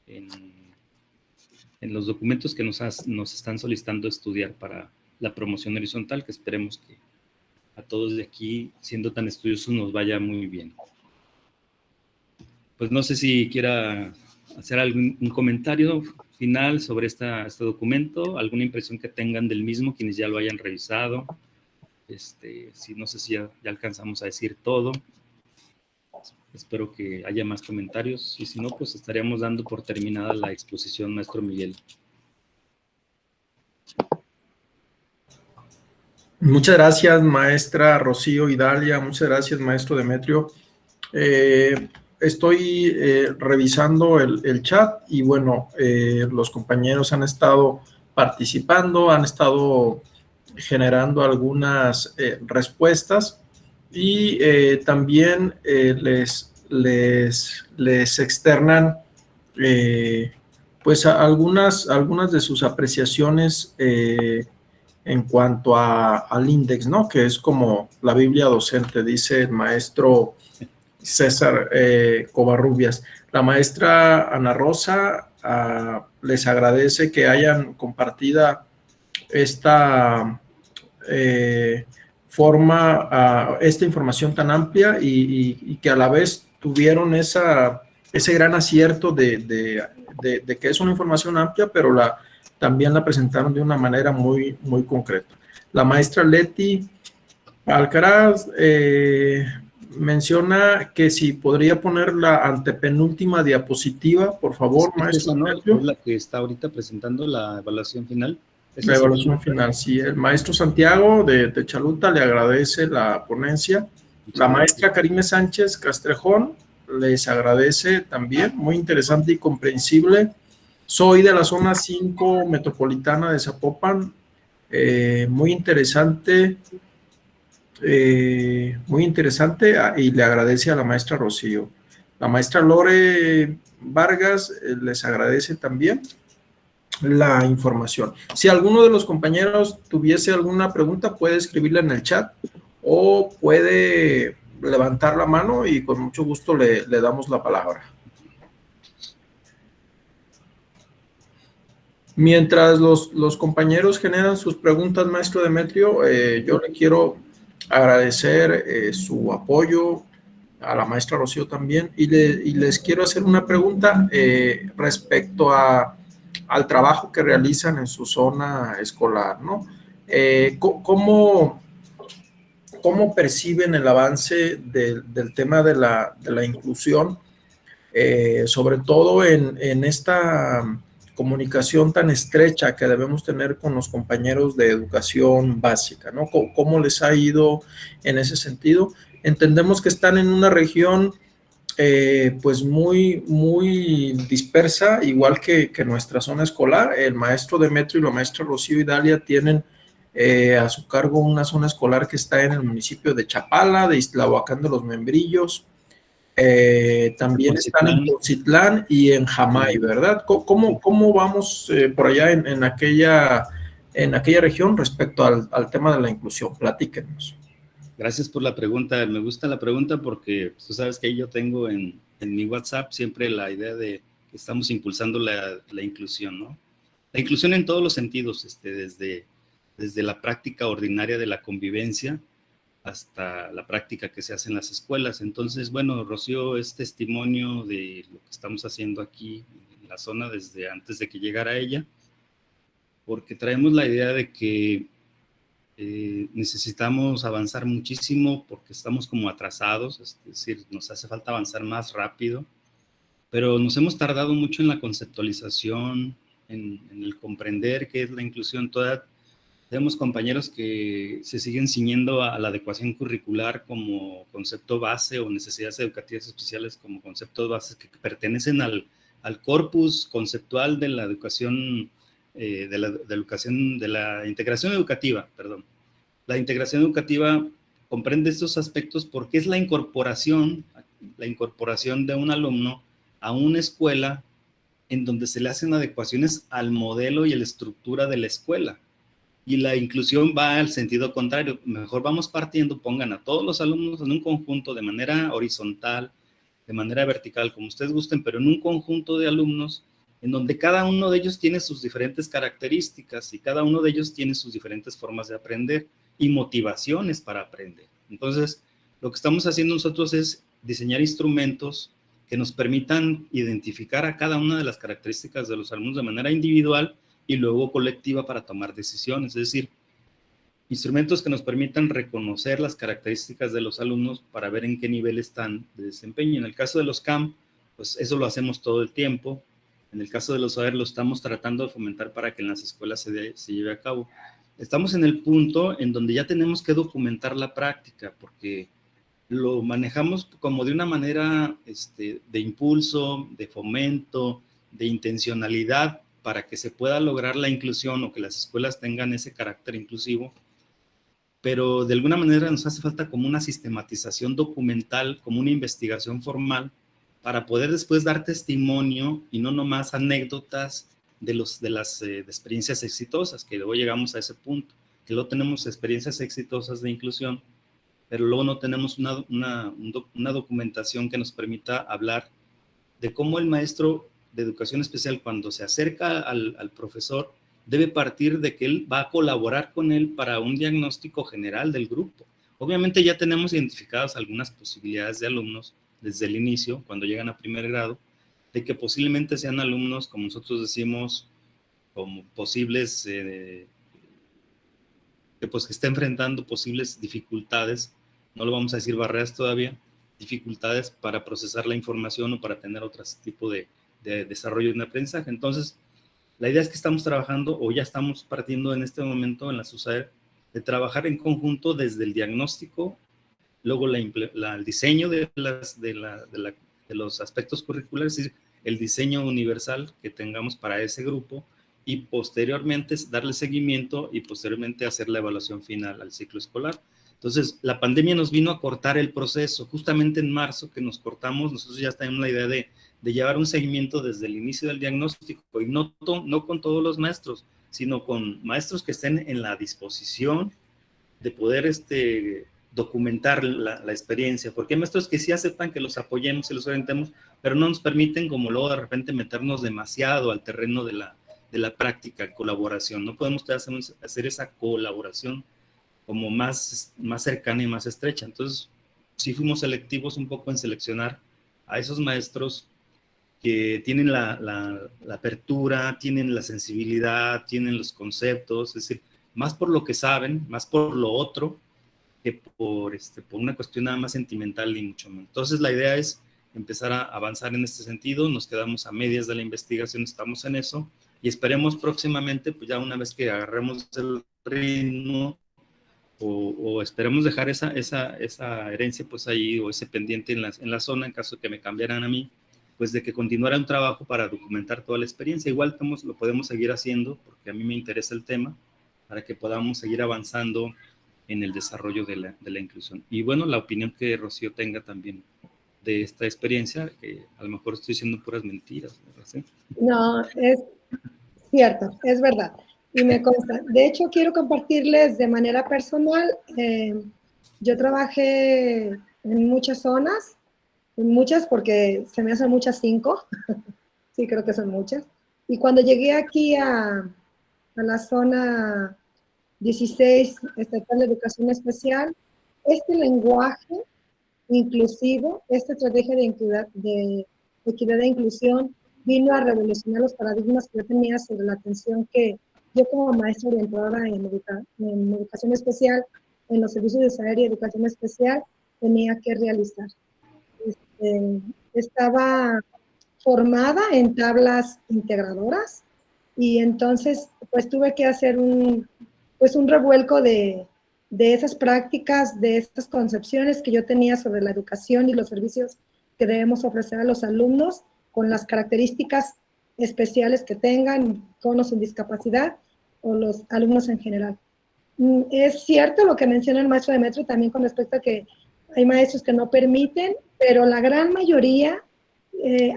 en los documentos que nos están solicitando estudiar para la promoción horizontal, que esperemos que a todos de aquí, siendo tan estudiosos, nos vaya muy bien. Pues no sé si quiera hacer algún comentario final sobre este documento, alguna impresión que tengan del mismo, quienes ya lo hayan revisado. No sé si ya alcanzamos a decir todo. Espero que haya más comentarios, y si no, pues estaríamos dando por terminada la exposición, maestro Miguel. Muchas gracias, maestra Rocío y Dalia. Muchas gracias, maestro Demetrio. Estoy revisando el chat y bueno, los compañeros han estado participando, han estado generando algunas respuestas, y también les externan pues algunas de sus apreciaciones en cuanto al INDEX, ¿no? Que es como la Biblia docente, dice el maestro César Covarrubias. La maestra Ana Rosa les agradece que hayan compartido esta esta información tan amplia, y que a la vez tuvieron ese gran acierto de que es una información amplia, pero también la presentaron de una manera muy, muy concreta. La maestra Leti Alcaraz menciona que si podría poner la antepenúltima diapositiva, por favor, maestro. ¿No? Es la que está ahorita presentando la evaluación final. La evaluación final, sí. El maestro Santiago de Chaluta le agradece la ponencia. La maestra Karime Sánchez Castrejón les agradece también, muy interesante y comprensible. Soy de la zona 5 metropolitana de Zapopan, muy interesante, y le agradece a la maestra Rocío. La maestra Lore Vargas les agradece también la información. Si alguno de los compañeros tuviese alguna pregunta, puede escribirla en el chat o puede levantar la mano y con mucho gusto le damos la palabra. Mientras los compañeros generan sus preguntas, maestro Demetrio, yo le quiero agradecer su apoyo, a la maestra Rocío también, y les quiero hacer una pregunta respecto al trabajo que realizan en su zona escolar, ¿no? ¿Cómo perciben el avance del tema de la inclusión, sobre todo en esta comunicación tan estrecha que debemos tener con los compañeros de educación básica, ¿no? ¿Cómo les ha ido en ese sentido? Entendemos que están en una región pues muy dispersa, igual que nuestra zona escolar. El maestro Demetrio y la maestra Rocío y Dalia tienen a su cargo una zona escolar que está en el municipio de Chapala, de Islahuacán de los Membrillos. También están en Poncitlán y en Jamay, ¿verdad? ¿Cómo vamos por allá en aquella región respecto al tema de la inclusión? Platíquenos. Gracias por la pregunta. Me gusta la pregunta porque tú sabes que ahí yo tengo en mi WhatsApp siempre la idea de que estamos impulsando la inclusión, ¿no? La inclusión en todos los sentidos, desde la práctica ordinaria de la convivencia hasta la práctica que se hace en las escuelas. Entonces, bueno, Rocío es testimonio de lo que estamos haciendo aquí en la zona desde antes de que llegara ella, porque traemos la idea de que necesitamos avanzar muchísimo porque estamos como atrasados, es decir, nos hace falta avanzar más rápido, pero nos hemos tardado mucho en la conceptualización, en el comprender qué es la inclusión. Todavía tenemos compañeros que se siguen ciñendo a la adecuación curricular como concepto base o necesidades educativas especiales como conceptos bases que pertenecen al corpus conceptual de la educación, de la integración educativa, perdón. La integración educativa comprende estos aspectos porque es la incorporación de un alumno a una escuela en donde se le hacen adecuaciones al modelo y a la estructura de la escuela. Y la inclusión va al sentido contrario. Mejor vamos partiendo, pongan a todos los alumnos en un conjunto de manera horizontal, de manera vertical, como ustedes gusten, pero en un conjunto de alumnos en donde cada uno de ellos tiene sus diferentes características y cada uno de ellos tiene sus diferentes formas de aprender y motivaciones para aprender. Entonces, lo que estamos haciendo nosotros es diseñar instrumentos que nos permitan identificar a cada una de las características de los alumnos de manera individual y luego colectiva para tomar decisiones, es decir, instrumentos que nos permitan reconocer las características de los alumnos para ver en qué nivel están de desempeño. En el caso de los CAM, pues eso lo hacemos todo el tiempo. En el caso de los SAER lo estamos tratando de fomentar para que en las escuelas se lleve a cabo. Estamos en el punto en donde ya tenemos que documentar la práctica, porque lo manejamos como de una manera de impulso, de fomento, de intencionalidad, para que se pueda lograr la inclusión o que las escuelas tengan ese carácter inclusivo, pero de alguna manera nos hace falta como una sistematización documental, como una investigación formal, para poder después dar testimonio y no nomás anécdotas de las experiencias exitosas, que luego llegamos a ese punto, que luego tenemos experiencias exitosas de inclusión, pero luego no tenemos una documentación que nos permita hablar de cómo el maestro de educación especial, cuando se acerca al profesor, debe partir de que él va a colaborar con él para un diagnóstico general del grupo. Obviamente ya tenemos identificadas algunas posibilidades de alumnos desde el inicio, cuando llegan a primer grado, de que posiblemente sean alumnos, como nosotros decimos, como posibles, que está enfrentando posibles dificultades, no lo vamos a decir barreras todavía, dificultades para procesar la información o para tener otro tipo de desarrollo de un aprendizaje. Entonces, la idea es que estamos trabajando o ya estamos partiendo en este momento en la SUSAER de trabajar en conjunto desde el diagnóstico, luego el diseño de los aspectos curriculares, es decir, el diseño universal que tengamos para ese grupo y posteriormente darle seguimiento y posteriormente hacer la evaluación final al ciclo escolar. Entonces, la pandemia nos vino a cortar el proceso. Justamente en marzo que nos cortamos, nosotros ya tenemos la idea de llevar un seguimiento desde el inicio del diagnóstico y no con todos los maestros, sino con maestros que estén en la disposición de poder documentar la experiencia, porque hay maestros que sí aceptan que los apoyemos y los orientemos, pero no nos permiten como luego de repente meternos demasiado al terreno de la práctica, colaboración. No podemos hacer esa colaboración como más cercana y más estrecha. Entonces, sí fuimos selectivos un poco en seleccionar a esos maestros que tienen la apertura, tienen la sensibilidad, tienen los conceptos, es decir, más por lo que saben, más por lo otro, que por una cuestión nada más sentimental y mucho menos. Entonces, la idea es empezar a avanzar en este sentido. Nos quedamos a medias de la investigación, estamos en eso, y esperemos próximamente, pues ya una vez que agarremos el ritmo, o esperemos dejar esa herencia pues ahí, o ese pendiente en la zona, en caso de que me cambiaran a mí, pues de que continuara un trabajo para documentar toda la experiencia. Igual lo podemos seguir haciendo, porque a mí me interesa el tema, para que podamos seguir avanzando en el desarrollo de la inclusión. Y bueno, la opinión que Rocío tenga también de esta experiencia, que a lo mejor estoy diciendo puras mentiras, ¿verdad? ¿Sí? No, es cierto, es verdad. Y me consta. De hecho, quiero compartirles de manera personal. Yo trabajé en muchas zonas, porque se me hacen muchas 5. Sí, creo que son muchas. Y cuando llegué aquí a la zona 16, Estatal de Educación Especial, este lenguaje inclusivo, esta estrategia de equidad e inclusión, vino a revolucionar los paradigmas que yo tenía sobre la atención que yo como maestra orientadora en educación especial, en los servicios de SAER y educación especial, tenía que realizar. Estaba formada en tablas integradoras y entonces pues tuve que hacer un revuelco de esas prácticas, de estas concepciones que yo tenía sobre la educación y los servicios que debemos ofrecer a los alumnos con las características especiales que tengan, con o sin discapacidad, o los alumnos en general. Es cierto lo que menciona el maestro Demetrio también con respecto a que hay maestros que no permiten, pero la gran mayoría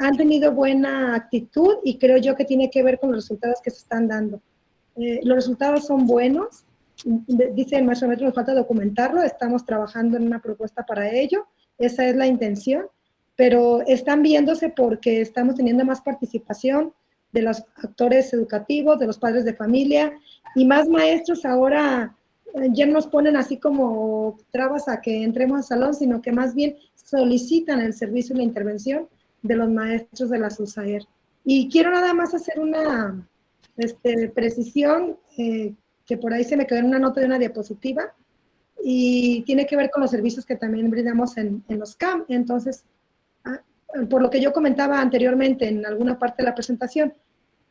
han tenido buena actitud y creo yo que tiene que ver con los resultados que se están dando. Los resultados son buenos, dice el maestro Demetrio, nos falta documentarlo, estamos trabajando en una propuesta para ello, esa es la intención, pero están viéndose porque estamos teniendo más participación de los actores educativos, de los padres de familia, y más maestros ahora ya no nos ponen así como trabas a que entremos al salón, sino que más bien solicitan el servicio y la intervención de los maestros de la SUSAER. Y quiero nada más hacer una precisión que por ahí se me quedó en una nota de una diapositiva, y tiene que ver con los servicios que también brindamos en los CAM. Entonces, por lo que yo comentaba anteriormente en alguna parte de la presentación,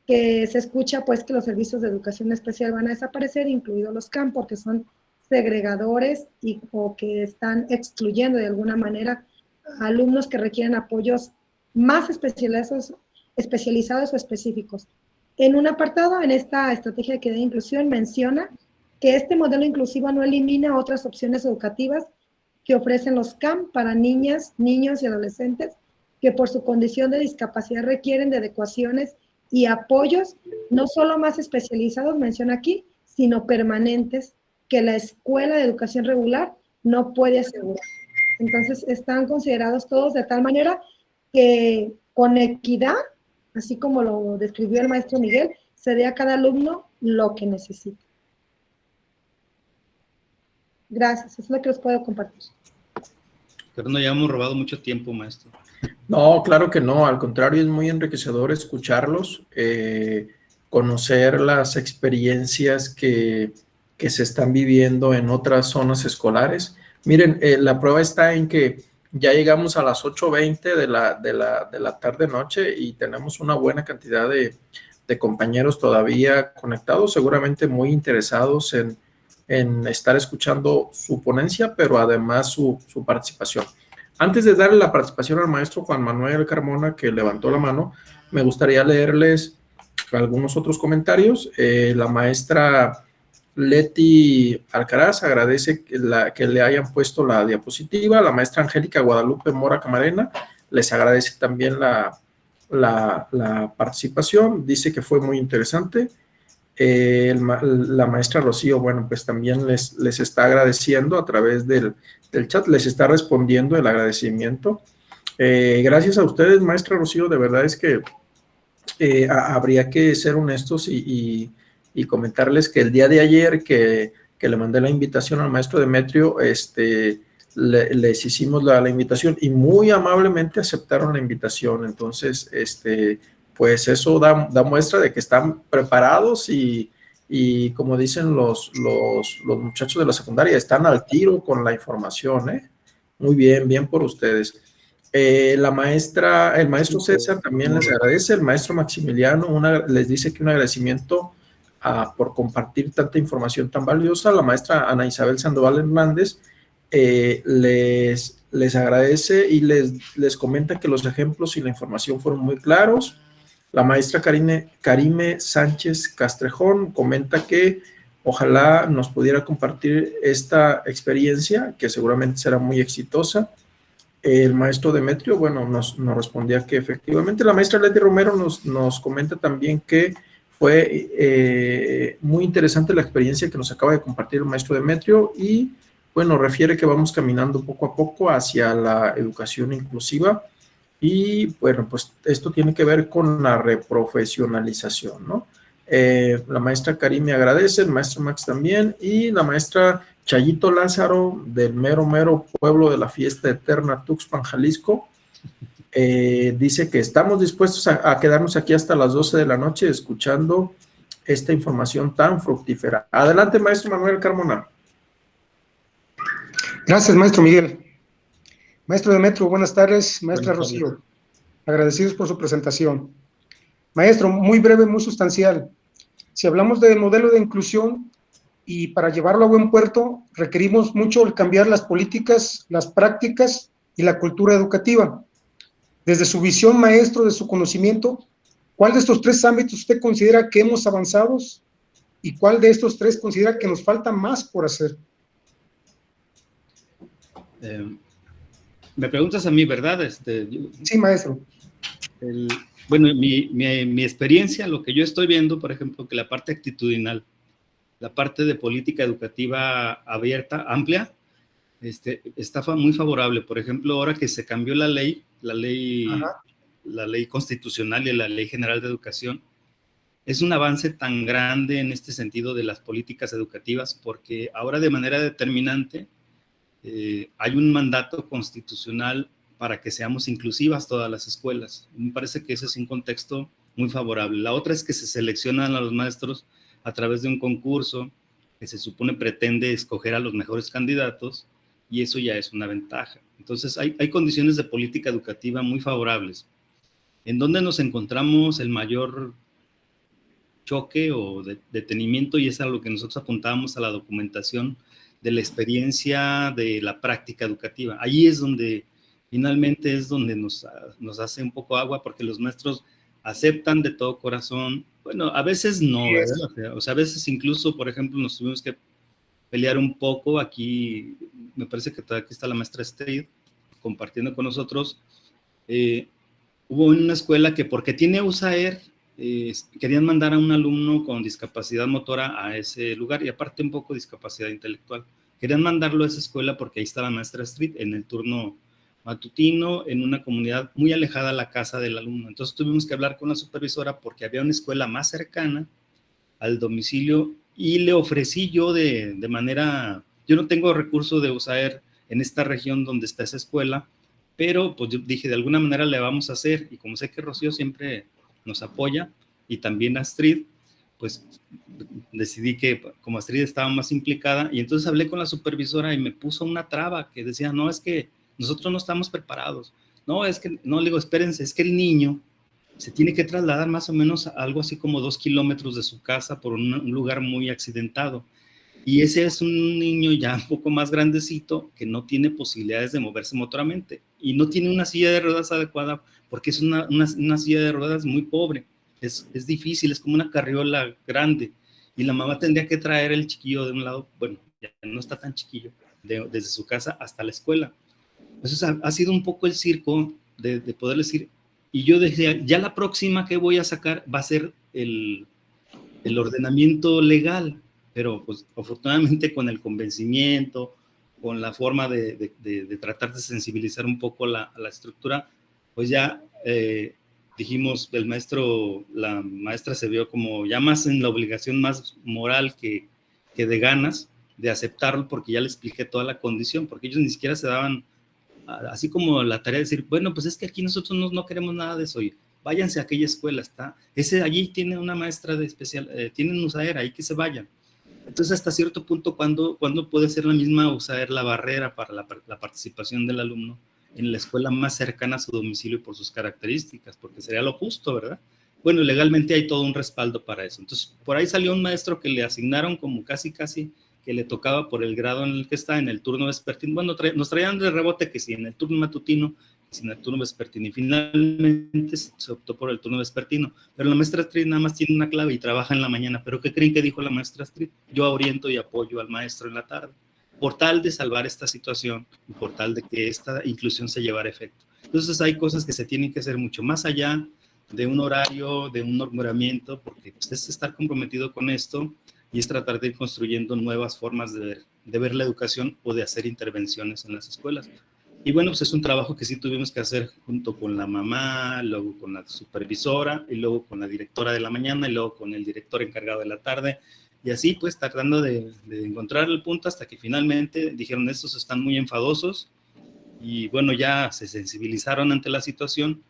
que se escucha pues que los servicios de educación especial van a desaparecer, incluidos los CAM, porque son segregadores o que están excluyendo de alguna manera a alumnos que requieren apoyos más especializados o específicos. En un apartado, en esta estrategia de equidad e inclusión, menciona que este modelo inclusivo no elimina otras opciones educativas que ofrecen los CAM para niñas, niños y adolescentes que por su condición de discapacidad requieren de adecuaciones y apoyos, no solo más especializados, menciona aquí, sino permanentes, que la Escuela de Educación Regular no puede asegurar. Entonces, están considerados todos de tal manera que con equidad, así como lo describió el maestro Miguel, se dé a cada alumno lo que necesita. Gracias, eso es lo que les puedo compartir. Pero no, ya hemos robado mucho tiempo, maestro. No, claro que no, al contrario, es muy enriquecedor escucharlos, conocer las experiencias que se están viviendo en otras zonas escolares. Miren, la prueba está en que ya llegamos a las 8:20 de la tarde-noche y tenemos una buena cantidad de compañeros todavía conectados, seguramente muy interesados en estar escuchando su ponencia, pero además su participación. Antes de darle la participación al maestro Juan Manuel Carmona, que levantó la mano, me gustaría leerles algunos otros comentarios. La maestra Leti Alcaraz agradece que le hayan puesto la diapositiva. La maestra Angélica Guadalupe Mora Camarena les agradece también la participación. Dice que fue muy interesante. La maestra Rocío, bueno, pues también les está agradeciendo a través del chat, les está respondiendo el agradecimiento. Gracias a ustedes, maestra Rocío, de verdad es que habría que ser honestos y comentarles que el día de ayer que le mandé la invitación al maestro Demetrio, les hicimos la invitación y muy amablemente aceptaron la invitación. Entonces, pues eso da muestra de que están preparados y como dicen los muchachos de la secundaria, están al tiro con la información, ¿eh? Muy bien, bien por ustedes. El maestro César también les agradece, el maestro Maximiliano les dice que un agradecimiento por compartir tanta información tan valiosa. La maestra Ana Isabel Sandoval Hernández les agradece y les comenta que los ejemplos y la información fueron muy claros. La maestra Karime Sánchez Castrejón comenta que ojalá nos pudiera compartir esta experiencia, que seguramente será muy exitosa. El maestro Demetrio, bueno, nos respondía que efectivamente. La maestra Leti Romero nos comenta también que fue muy interesante la experiencia que nos acaba de compartir el maestro Demetrio y, bueno, refiere que vamos caminando poco a poco hacia la educación inclusiva y, bueno, pues esto tiene que ver con la reprofesionalización, ¿no? La maestra Karim me agradece, el maestro Max también y la maestra Chayito Lázaro del mero pueblo de la fiesta eterna Tuxpan, Jalisco, dice que estamos dispuestos a quedarnos aquí hasta las 12 de la noche escuchando esta información tan fructífera. Adelante, maestro Manuel Carmona. Gracias, maestro Miguel. Maestro Demetrio, buenas tardes. Maestra Rocío, agradecidos por su presentación. Maestro, muy breve, muy sustancial. Si hablamos de modelo de inclusión y para llevarlo a buen puerto, requerimos mucho el cambiar las políticas, las prácticas y la cultura educativa. Desde su visión, maestro, de su conocimiento, ¿cuál de estos tres ámbitos usted considera que hemos avanzado y cuál de estos tres considera que nos falta más por hacer? Me preguntas a mí, ¿verdad? Sí, maestro. Bueno, mi experiencia, lo que yo estoy viendo, por ejemplo, que la parte actitudinal, la parte de política educativa abierta, amplia, está muy favorable. Por ejemplo, ahora que se cambió la ley constitucional y la Ley General de Educación, es un avance tan grande en este sentido de las políticas educativas, porque ahora de manera determinante hay un mandato constitucional para que seamos inclusivas todas las escuelas. Me parece que ese es un contexto muy favorable. La otra es que se seleccionan a los maestros a través de un concurso que se supone pretende escoger a los mejores candidatos, y eso ya es una ventaja. Entonces, hay condiciones de política educativa muy favorables. ¿En dónde nos encontramos el mayor choque o detenimiento? Y es a lo que nosotros apuntábamos a la documentación de la experiencia de la práctica educativa. Ahí es donde, finalmente, es donde nos hace un poco agua, porque los maestros aceptan de todo corazón. Bueno, a veces no, ¿verdad? O sea, a veces incluso, por ejemplo, nos tuvimos que pelear un poco. Aquí, me parece que aquí está la maestra Strid compartiendo con nosotros. Hubo una escuela que, porque tiene USAER, querían mandar a un alumno con discapacidad motora a ese lugar, y aparte un poco discapacidad intelectual. Querían mandarlo a esa escuela porque ahí está la maestra Street en el turno matutino, en una comunidad muy alejada a la casa del alumno. Entonces tuvimos que hablar con la supervisora porque había una escuela más cercana al domicilio, y le ofrecí yo de manera, yo no tengo recursos de USAER en esta región donde está esa escuela, pero pues yo dije, de alguna manera le vamos a hacer, y como sé que Rocío siempre nos apoya, y también Astrid, pues decidí que como Astrid estaba más implicada, y entonces hablé con la supervisora y me puso una traba que decía, no, es que nosotros no estamos preparados. No, es que, no, le digo, espérense, es que el niño se tiene que trasladar más o menos a algo así como 2 kilómetros de su casa por un lugar muy accidentado. Y ese es un niño ya un poco más grandecito que no tiene posibilidades de moverse motoramente y no tiene una silla de ruedas adecuada porque es una silla de ruedas muy pobre. Es difícil, es como una carriola grande, y la mamá tendría que traer el chiquillo de un lado, bueno, ya no está tan chiquillo, desde su casa hasta la escuela. Entonces ha sido un poco el circo de poder decir, y yo decía, ya la próxima que voy a sacar va a ser el ordenamiento legal, pero pues afortunadamente con el convencimiento, con la forma de tratar de sensibilizar un poco a la estructura, pues ya dijimos, la maestra se vio como ya más en la obligación más moral que de ganas de aceptarlo, porque ya le expliqué toda la condición, porque ellos ni siquiera se daban así como la tarea de decir, bueno, pues es que aquí nosotros no queremos nada de eso, y váyanse a aquella escuela, allí tiene una maestra de especial, tienen USAER, ahí que se vayan. Entonces, hasta cierto punto, ¿cuándo puede ser la misma USAER la barrera para la participación del alumno en la escuela más cercana a su domicilio por sus características? Porque sería lo justo, ¿verdad? Bueno, legalmente hay todo un respaldo para eso. Entonces, por ahí salió un maestro que le asignaron como casi que le tocaba por el grado en el que está, en el turno vespertino. Bueno, nos traían de rebote que si en el turno matutino, si en el turno vespertino, y finalmente se optó por el turno vespertino. Pero la maestra Astrid nada más tiene una clave y trabaja en la mañana. ¿Pero qué creen que dijo la maestra Astrid? Yo oriento y apoyo al maestro en la tarde, por tal de salvar esta situación y por tal de que esta inclusión se llevara a efecto. Entonces hay cosas que se tienen que hacer mucho más allá de un horario, de un nombramiento, porque pues, es estar comprometido con esto y es tratar de ir construyendo nuevas formas de ver la educación o de hacer intervenciones en las escuelas. Y bueno, pues es un trabajo que sí tuvimos que hacer junto con la mamá, luego con la supervisora, y luego con la directora de la mañana, y luego con el director encargado de la tarde, y así pues tratando de encontrar el punto hasta que finalmente dijeron, estos están muy enfadosos, y bueno, ya se sensibilizaron ante la situación.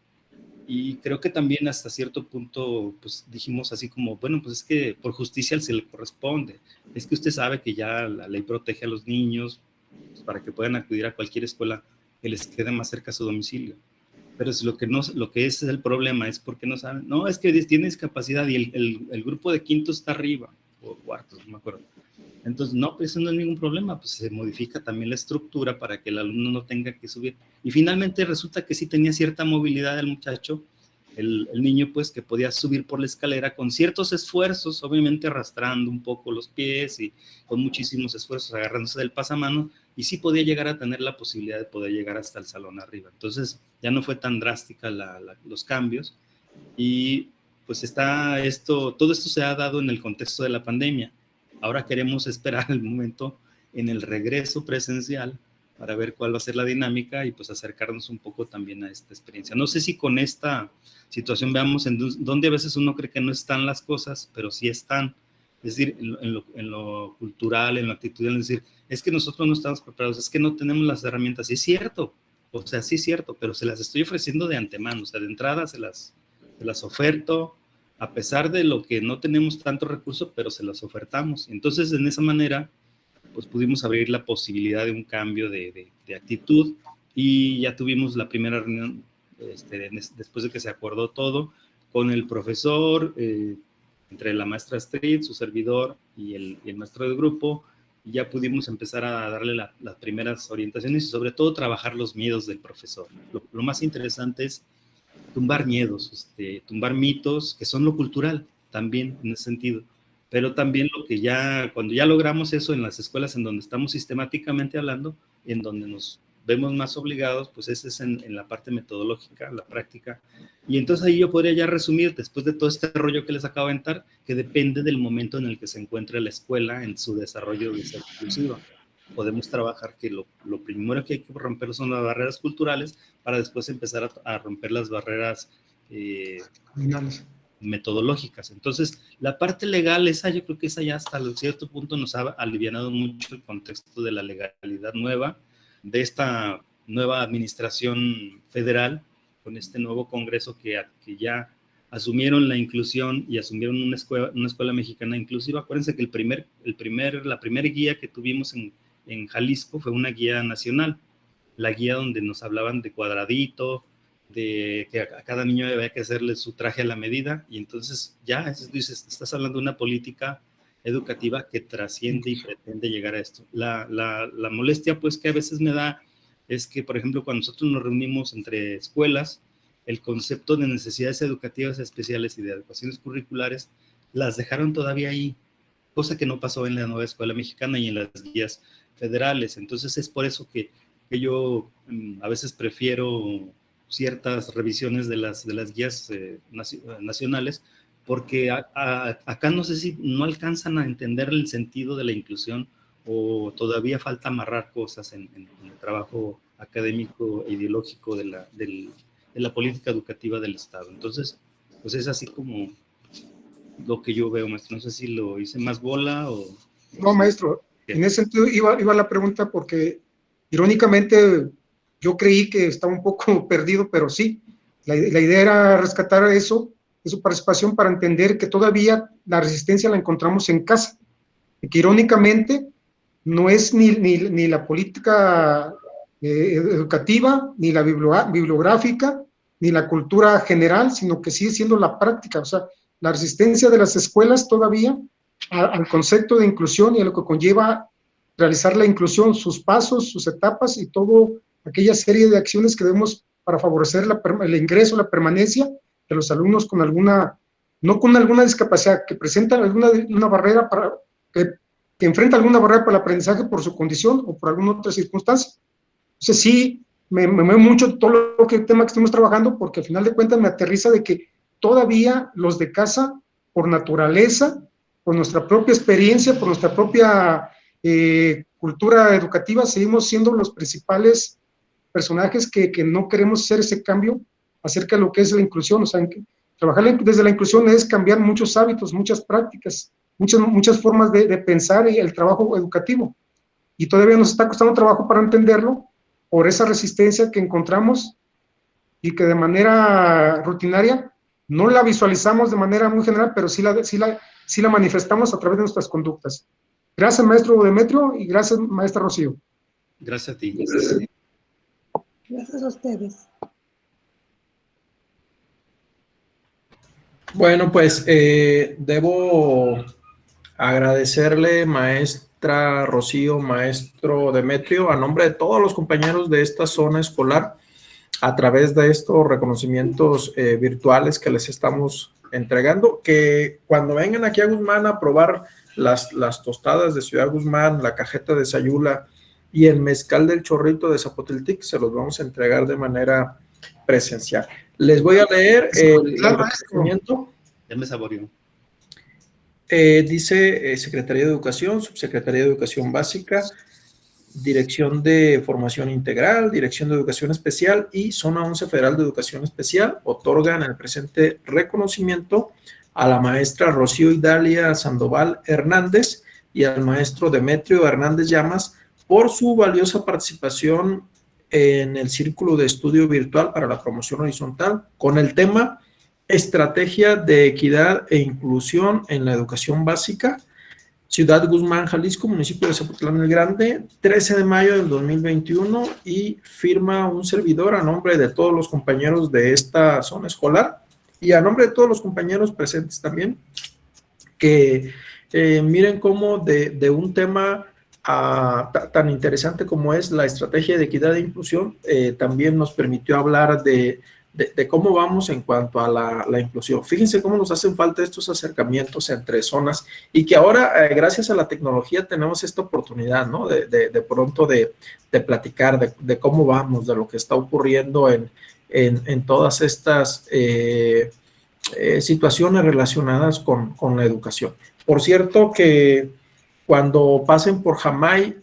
Y creo que también hasta cierto punto, pues dijimos así como, bueno, pues es que por justicia se le corresponde. Es que usted sabe que ya la ley protege a los niños pues, para que puedan acudir a cualquier escuela que les quede más cerca a su domicilio. Pero es lo que es el problema es porque no saben. No, es que tiene discapacidad y el grupo de quinto está arriba, o cuartos, no me acuerdo. Entonces, no, pues eso no es ningún problema, pues se modifica también la estructura para que el alumno no tenga que subir. Y finalmente resulta que sí tenía cierta movilidad el muchacho, el niño, pues que podía subir por la escalera con ciertos esfuerzos, obviamente arrastrando un poco los pies y con muchísimos esfuerzos agarrándose del pasamano, y sí podía llegar a tener la posibilidad de poder llegar hasta el salón arriba. Entonces, ya no fue tan drástica los cambios, y pues todo esto se ha dado en el contexto de la pandemia. Ahora queremos esperar el momento en el regreso presencial para ver cuál va a ser la dinámica y pues acercarnos un poco también a esta experiencia. No sé si con esta situación veamos en dónde a veces uno cree que no están las cosas, pero sí están. Es decir, en lo cultural, en lo actitudinal, es decir, es que nosotros no estamos preparados, es que no tenemos las herramientas. Sí es cierto, o sea, sí es cierto, pero se las estoy ofreciendo de antemano, o sea, de entrada se las oferto, a pesar de lo que no tenemos tanto recurso, pero se las ofertamos. Entonces, en esa manera, pues pudimos abrir la posibilidad de un cambio de actitud, y ya tuvimos la primera reunión, después de que se acordó todo, con el profesor, entre la maestra Astrid, su servidor y el maestro del grupo, y ya pudimos empezar a darle las primeras orientaciones y sobre todo trabajar los miedos del profesor. Lo más interesante es tumbar miedos, tumbar mitos, que son lo cultural también en ese sentido, pero también cuando ya logramos eso en las escuelas en donde estamos sistemáticamente hablando, en donde nos vemos más obligados, pues ese es en la parte metodológica, la práctica, y entonces ahí yo podría ya resumir, después de todo este rollo que les acabo de aventar, que depende del momento en el que se encuentre la escuela en su desarrollo de ser inclusiva. Podemos trabajar que lo primero que hay que romper son las barreras culturales para después empezar a romper las barreras metodológicas. Entonces, la parte legal, yo creo que esa ya hasta cierto punto nos ha alivianado mucho el contexto de la legalidad nueva, de esta nueva administración federal, con este nuevo Congreso que ya asumieron la inclusión y asumieron una escuela mexicana inclusiva. Acuérdense que la primera guía que tuvimos en Jalisco fue una guía nacional, la guía donde nos hablaban de cuadradito, de que a cada niño había que hacerle su traje a la medida, y entonces ya dices, estás hablando de una política educativa que trasciende y pretende llegar a esto. La molestia pues que a veces me da es que, por ejemplo, cuando nosotros nos reunimos entre escuelas, el concepto de necesidades educativas especiales y de adecuaciones curriculares las dejaron todavía ahí, cosa que no pasó en la nueva escuela mexicana y en las guías federales. Entonces es por eso que yo a veces prefiero ciertas revisiones de las guías nacionales, porque acá no sé si no alcanzan a entender el sentido de la inclusión o todavía falta amarrar cosas en el trabajo académico e ideológico de la política educativa del Estado. Entonces, pues es así como lo que yo veo, maestro. No sé si lo hice más bola o... No, maestro, en ese sentido iba la pregunta porque irónicamente yo creí que estaba un poco perdido, pero sí, la idea era rescatar eso, su participación para entender que todavía la resistencia la encontramos en casa, y que irónicamente no es ni la política educativa, ni la bibliográfica, ni la cultura general, sino que sigue siendo la práctica. O sea, la resistencia de las escuelas todavía al concepto de inclusión y a lo que conlleva realizar la inclusión, sus pasos, sus etapas y toda aquella serie de acciones que debemos para favorecer el ingreso, la permanencia de los alumnos con alguna, no con alguna discapacidad, que presentan una barrera que enfrenta alguna barrera para el aprendizaje por su condición o por alguna otra circunstancia. Entonces sí, me mueve mucho todo el tema que estamos trabajando, porque al final de cuentas me aterriza de que todavía los de casa, por naturaleza, por nuestra propia experiencia, por nuestra propia cultura educativa, seguimos siendo los principales personajes que no queremos hacer ese cambio acerca de lo que es la inclusión. O sea, trabajar desde la inclusión es cambiar muchos hábitos, muchas prácticas, muchas formas de pensar y el trabajo educativo. Y todavía nos está costando trabajo para entenderlo por esa resistencia que encontramos y que de manera rutinaria no la visualizamos de manera muy general, pero sí la manifestamos a través de nuestras conductas. Gracias, maestro Demetrio, y gracias, maestra Rocío. Gracias a ti. Gracias a ustedes. Bueno, pues debo agradecerle, maestra Rocío, maestro Demetrio, a nombre de todos los compañeros de esta zona escolar, a través de estos reconocimientos virtuales que les estamos entregando, que cuando vengan aquí a Guzmán a probar las tostadas de Ciudad Guzmán, la cajeta de Sayula y el mezcal del Chorrito de Zapotiltic, se los vamos a entregar de manera presencial. Les voy a leer el reconocimiento. Ya me saboreó. Dice Secretaría de Educación, Subsecretaría de Educación Básica, Dirección de Formación Integral, Dirección de Educación Especial y Zona 11 Federal de Educación Especial otorgan el presente reconocimiento a la maestra Rocío Idalia Sandoval Hernández y al maestro Demetrio Hernández Llamas por su valiosa participación en el Círculo de Estudio Virtual para la Promoción Horizontal con el tema Estrategia de Equidad e Inclusión en la Educación Básica, Ciudad Guzmán, Jalisco, municipio de Zapotlán el Grande, 13 de mayo del 2021, y firma un servidor a nombre de todos los compañeros de esta zona escolar y a nombre de todos los compañeros presentes también, que miren cómo de un tema tan interesante como es la estrategia de equidad e inclusión, también nos permitió hablar de cómo vamos en cuanto a la inclusión. Fíjense cómo nos hacen falta estos acercamientos entre zonas y que ahora, gracias a la tecnología, tenemos esta oportunidad, ¿no? De pronto de platicar de cómo vamos, de lo que está ocurriendo en todas estas situaciones relacionadas con la educación. Por cierto que cuando pasen por Jamay,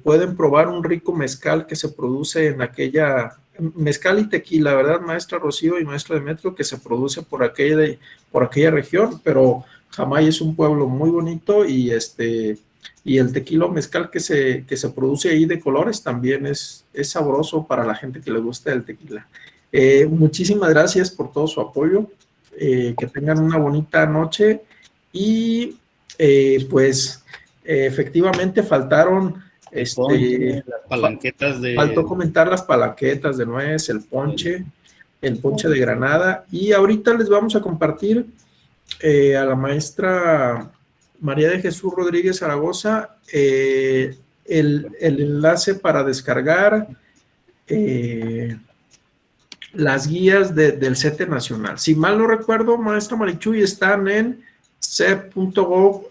pueden probar un rico mezcal que se produce en aquella... Mezcal y tequila, ¿verdad, maestra Rocío y maestro Demetrio? Que se produce por aquella región, pero Jamay es un pueblo muy bonito y el tequila o mezcal que se produce ahí de colores también es sabroso para la gente que le gusta el tequila. Muchísimas gracias por todo su apoyo, que tengan una bonita noche y pues efectivamente faltaron... las palanquetas de... Faltó comentar las palanquetas de nuez, el ponche de granada, y ahorita les vamos a compartir a la maestra María de Jesús Rodríguez Zaragoza el enlace para descargar las guías del CETE Nacional. Si mal no recuerdo, maestra Marichuy, están en cep.gov.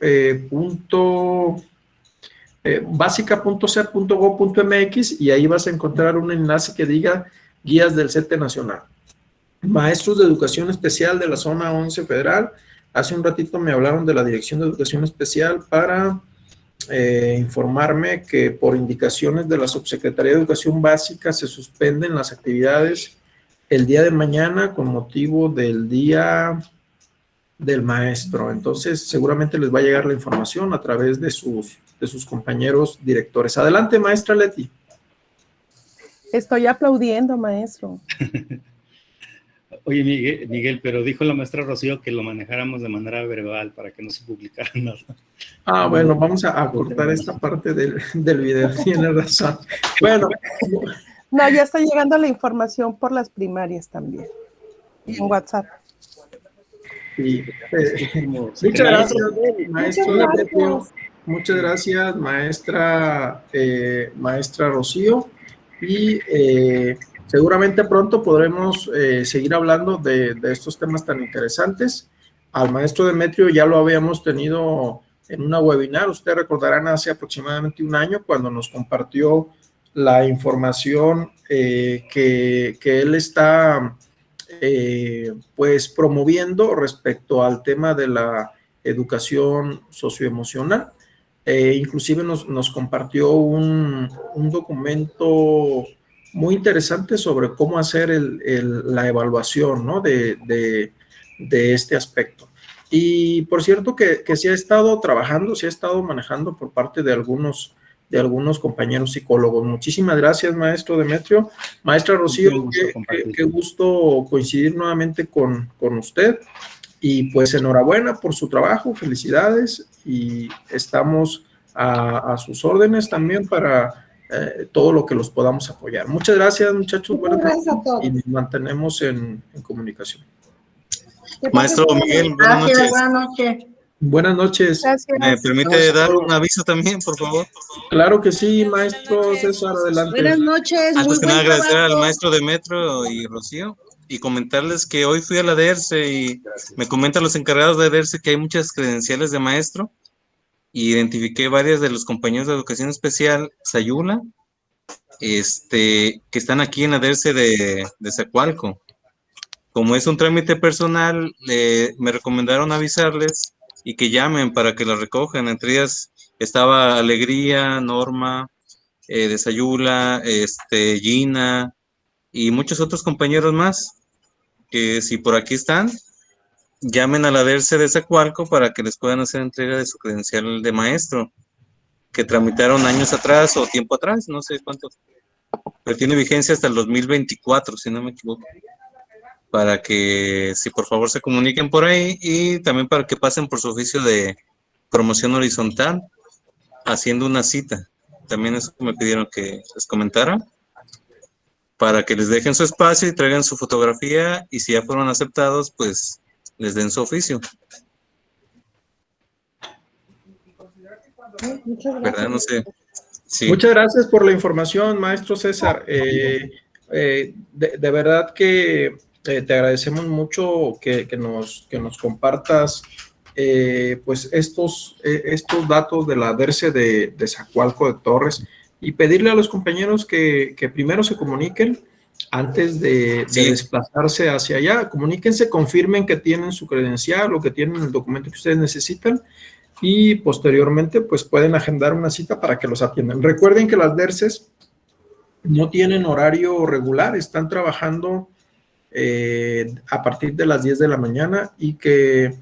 Básica.cep.gov.mx y ahí vas a encontrar un enlace que diga guías del CETE Nacional. Maestros de Educación Especial de la Zona 11 Federal. Hace un ratito me hablaron de la Dirección de Educación Especial para informarme que por indicaciones de la Subsecretaría de Educación Básica se suspenden las actividades el día de mañana con motivo del Día del Maestro. Entonces, seguramente les va a llegar la información a través de sus compañeros directores. Adelante, maestra Leti. Estoy aplaudiendo, maestro. Oye, Miguel, pero dijo la maestra Rocío que lo manejáramos de manera verbal para que no se publicara nada. Ah, bueno, vamos a cortar esta parte del video. Tiene razón. Bueno. No, ya está llegando la información por las primarias también. En WhatsApp. Sí, muchas gracias, maestro. Muchas gracias, maestra Rocío. Y seguramente pronto podremos seguir hablando de estos temas tan interesantes. Al maestro Demetrio ya lo habíamos tenido en una webinar, ustedes recordarán, hace aproximadamente un año, cuando nos compartió la información que él está pues promoviendo respecto al tema de la educación socioemocional. Inclusive nos compartió un documento muy interesante sobre cómo hacer la evaluación, ¿no? de este aspecto. Y por cierto que se ha estado trabajando, se ha estado manejando por parte de algunos compañeros psicólogos. Muchísimas gracias, maestro Demetrio. Maestra Rocío, qué gusto coincidir nuevamente con usted. Y pues enhorabuena por su trabajo, felicidades, y estamos a sus órdenes también para todo lo que los podamos apoyar. Muchas gracias, muchachos. Buenas noches y nos mantenemos en comunicación. Maestro Miguel, buenas noches. Buenas noches. Buenas noches. Gracias. ¿Me permite dar un aviso también, por favor? Claro que sí, maestro César, adelante. Buenas noches. Antes que muy nada, buen agradecer trabajo. al maestro Demetrio y Rocío y comentarles que hoy fui a la DERCE y me comentan los encargados de DERCE que hay muchas credenciales de maestro y identifiqué varias de los compañeros de educación especial Sayula, que están aquí en la DERCE de Zacualco. Como es un trámite personal, me recomendaron avisarles y que llamen para que la recojan. Entre ellas estaba Alegría, Norma, de Sayula, Gina y muchos otros compañeros más, que si por aquí están, llamen a la DERCE de Zacualco para que les puedan hacer entrega de su credencial de maestro, que tramitaron años atrás o tiempo atrás, no sé cuánto, pero tiene vigencia hasta el 2024, si no me equivoco. Para que, si por favor se comuniquen por ahí y también para que pasen por su oficio de promoción horizontal, haciendo una cita. También eso me pidieron que les comentara, para que les dejen su espacio y traigan su fotografía y si ya fueron aceptados, pues les den su oficio. Muchas gracias. ¿Verdad? No sé. Sí. Muchas gracias por la información, maestro César. De verdad que te agradecemos mucho que nos compartas pues estos datos de la DERCE de Zacualco de Torres y pedirle a los compañeros que primero se comuniquen antes de desplazarse hacia allá. Comuníquense, confirmen que tienen su credencial o que tienen el documento que ustedes necesitan y posteriormente pues pueden agendar una cita para que los atiendan. Recuerden que las DERCEs no tienen horario regular, están trabajando a partir de las 10 de la mañana y que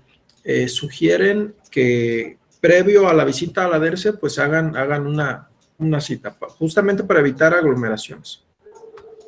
sugieren que previo a la visita a la DERCE pues hagan una cita, justamente para evitar aglomeraciones.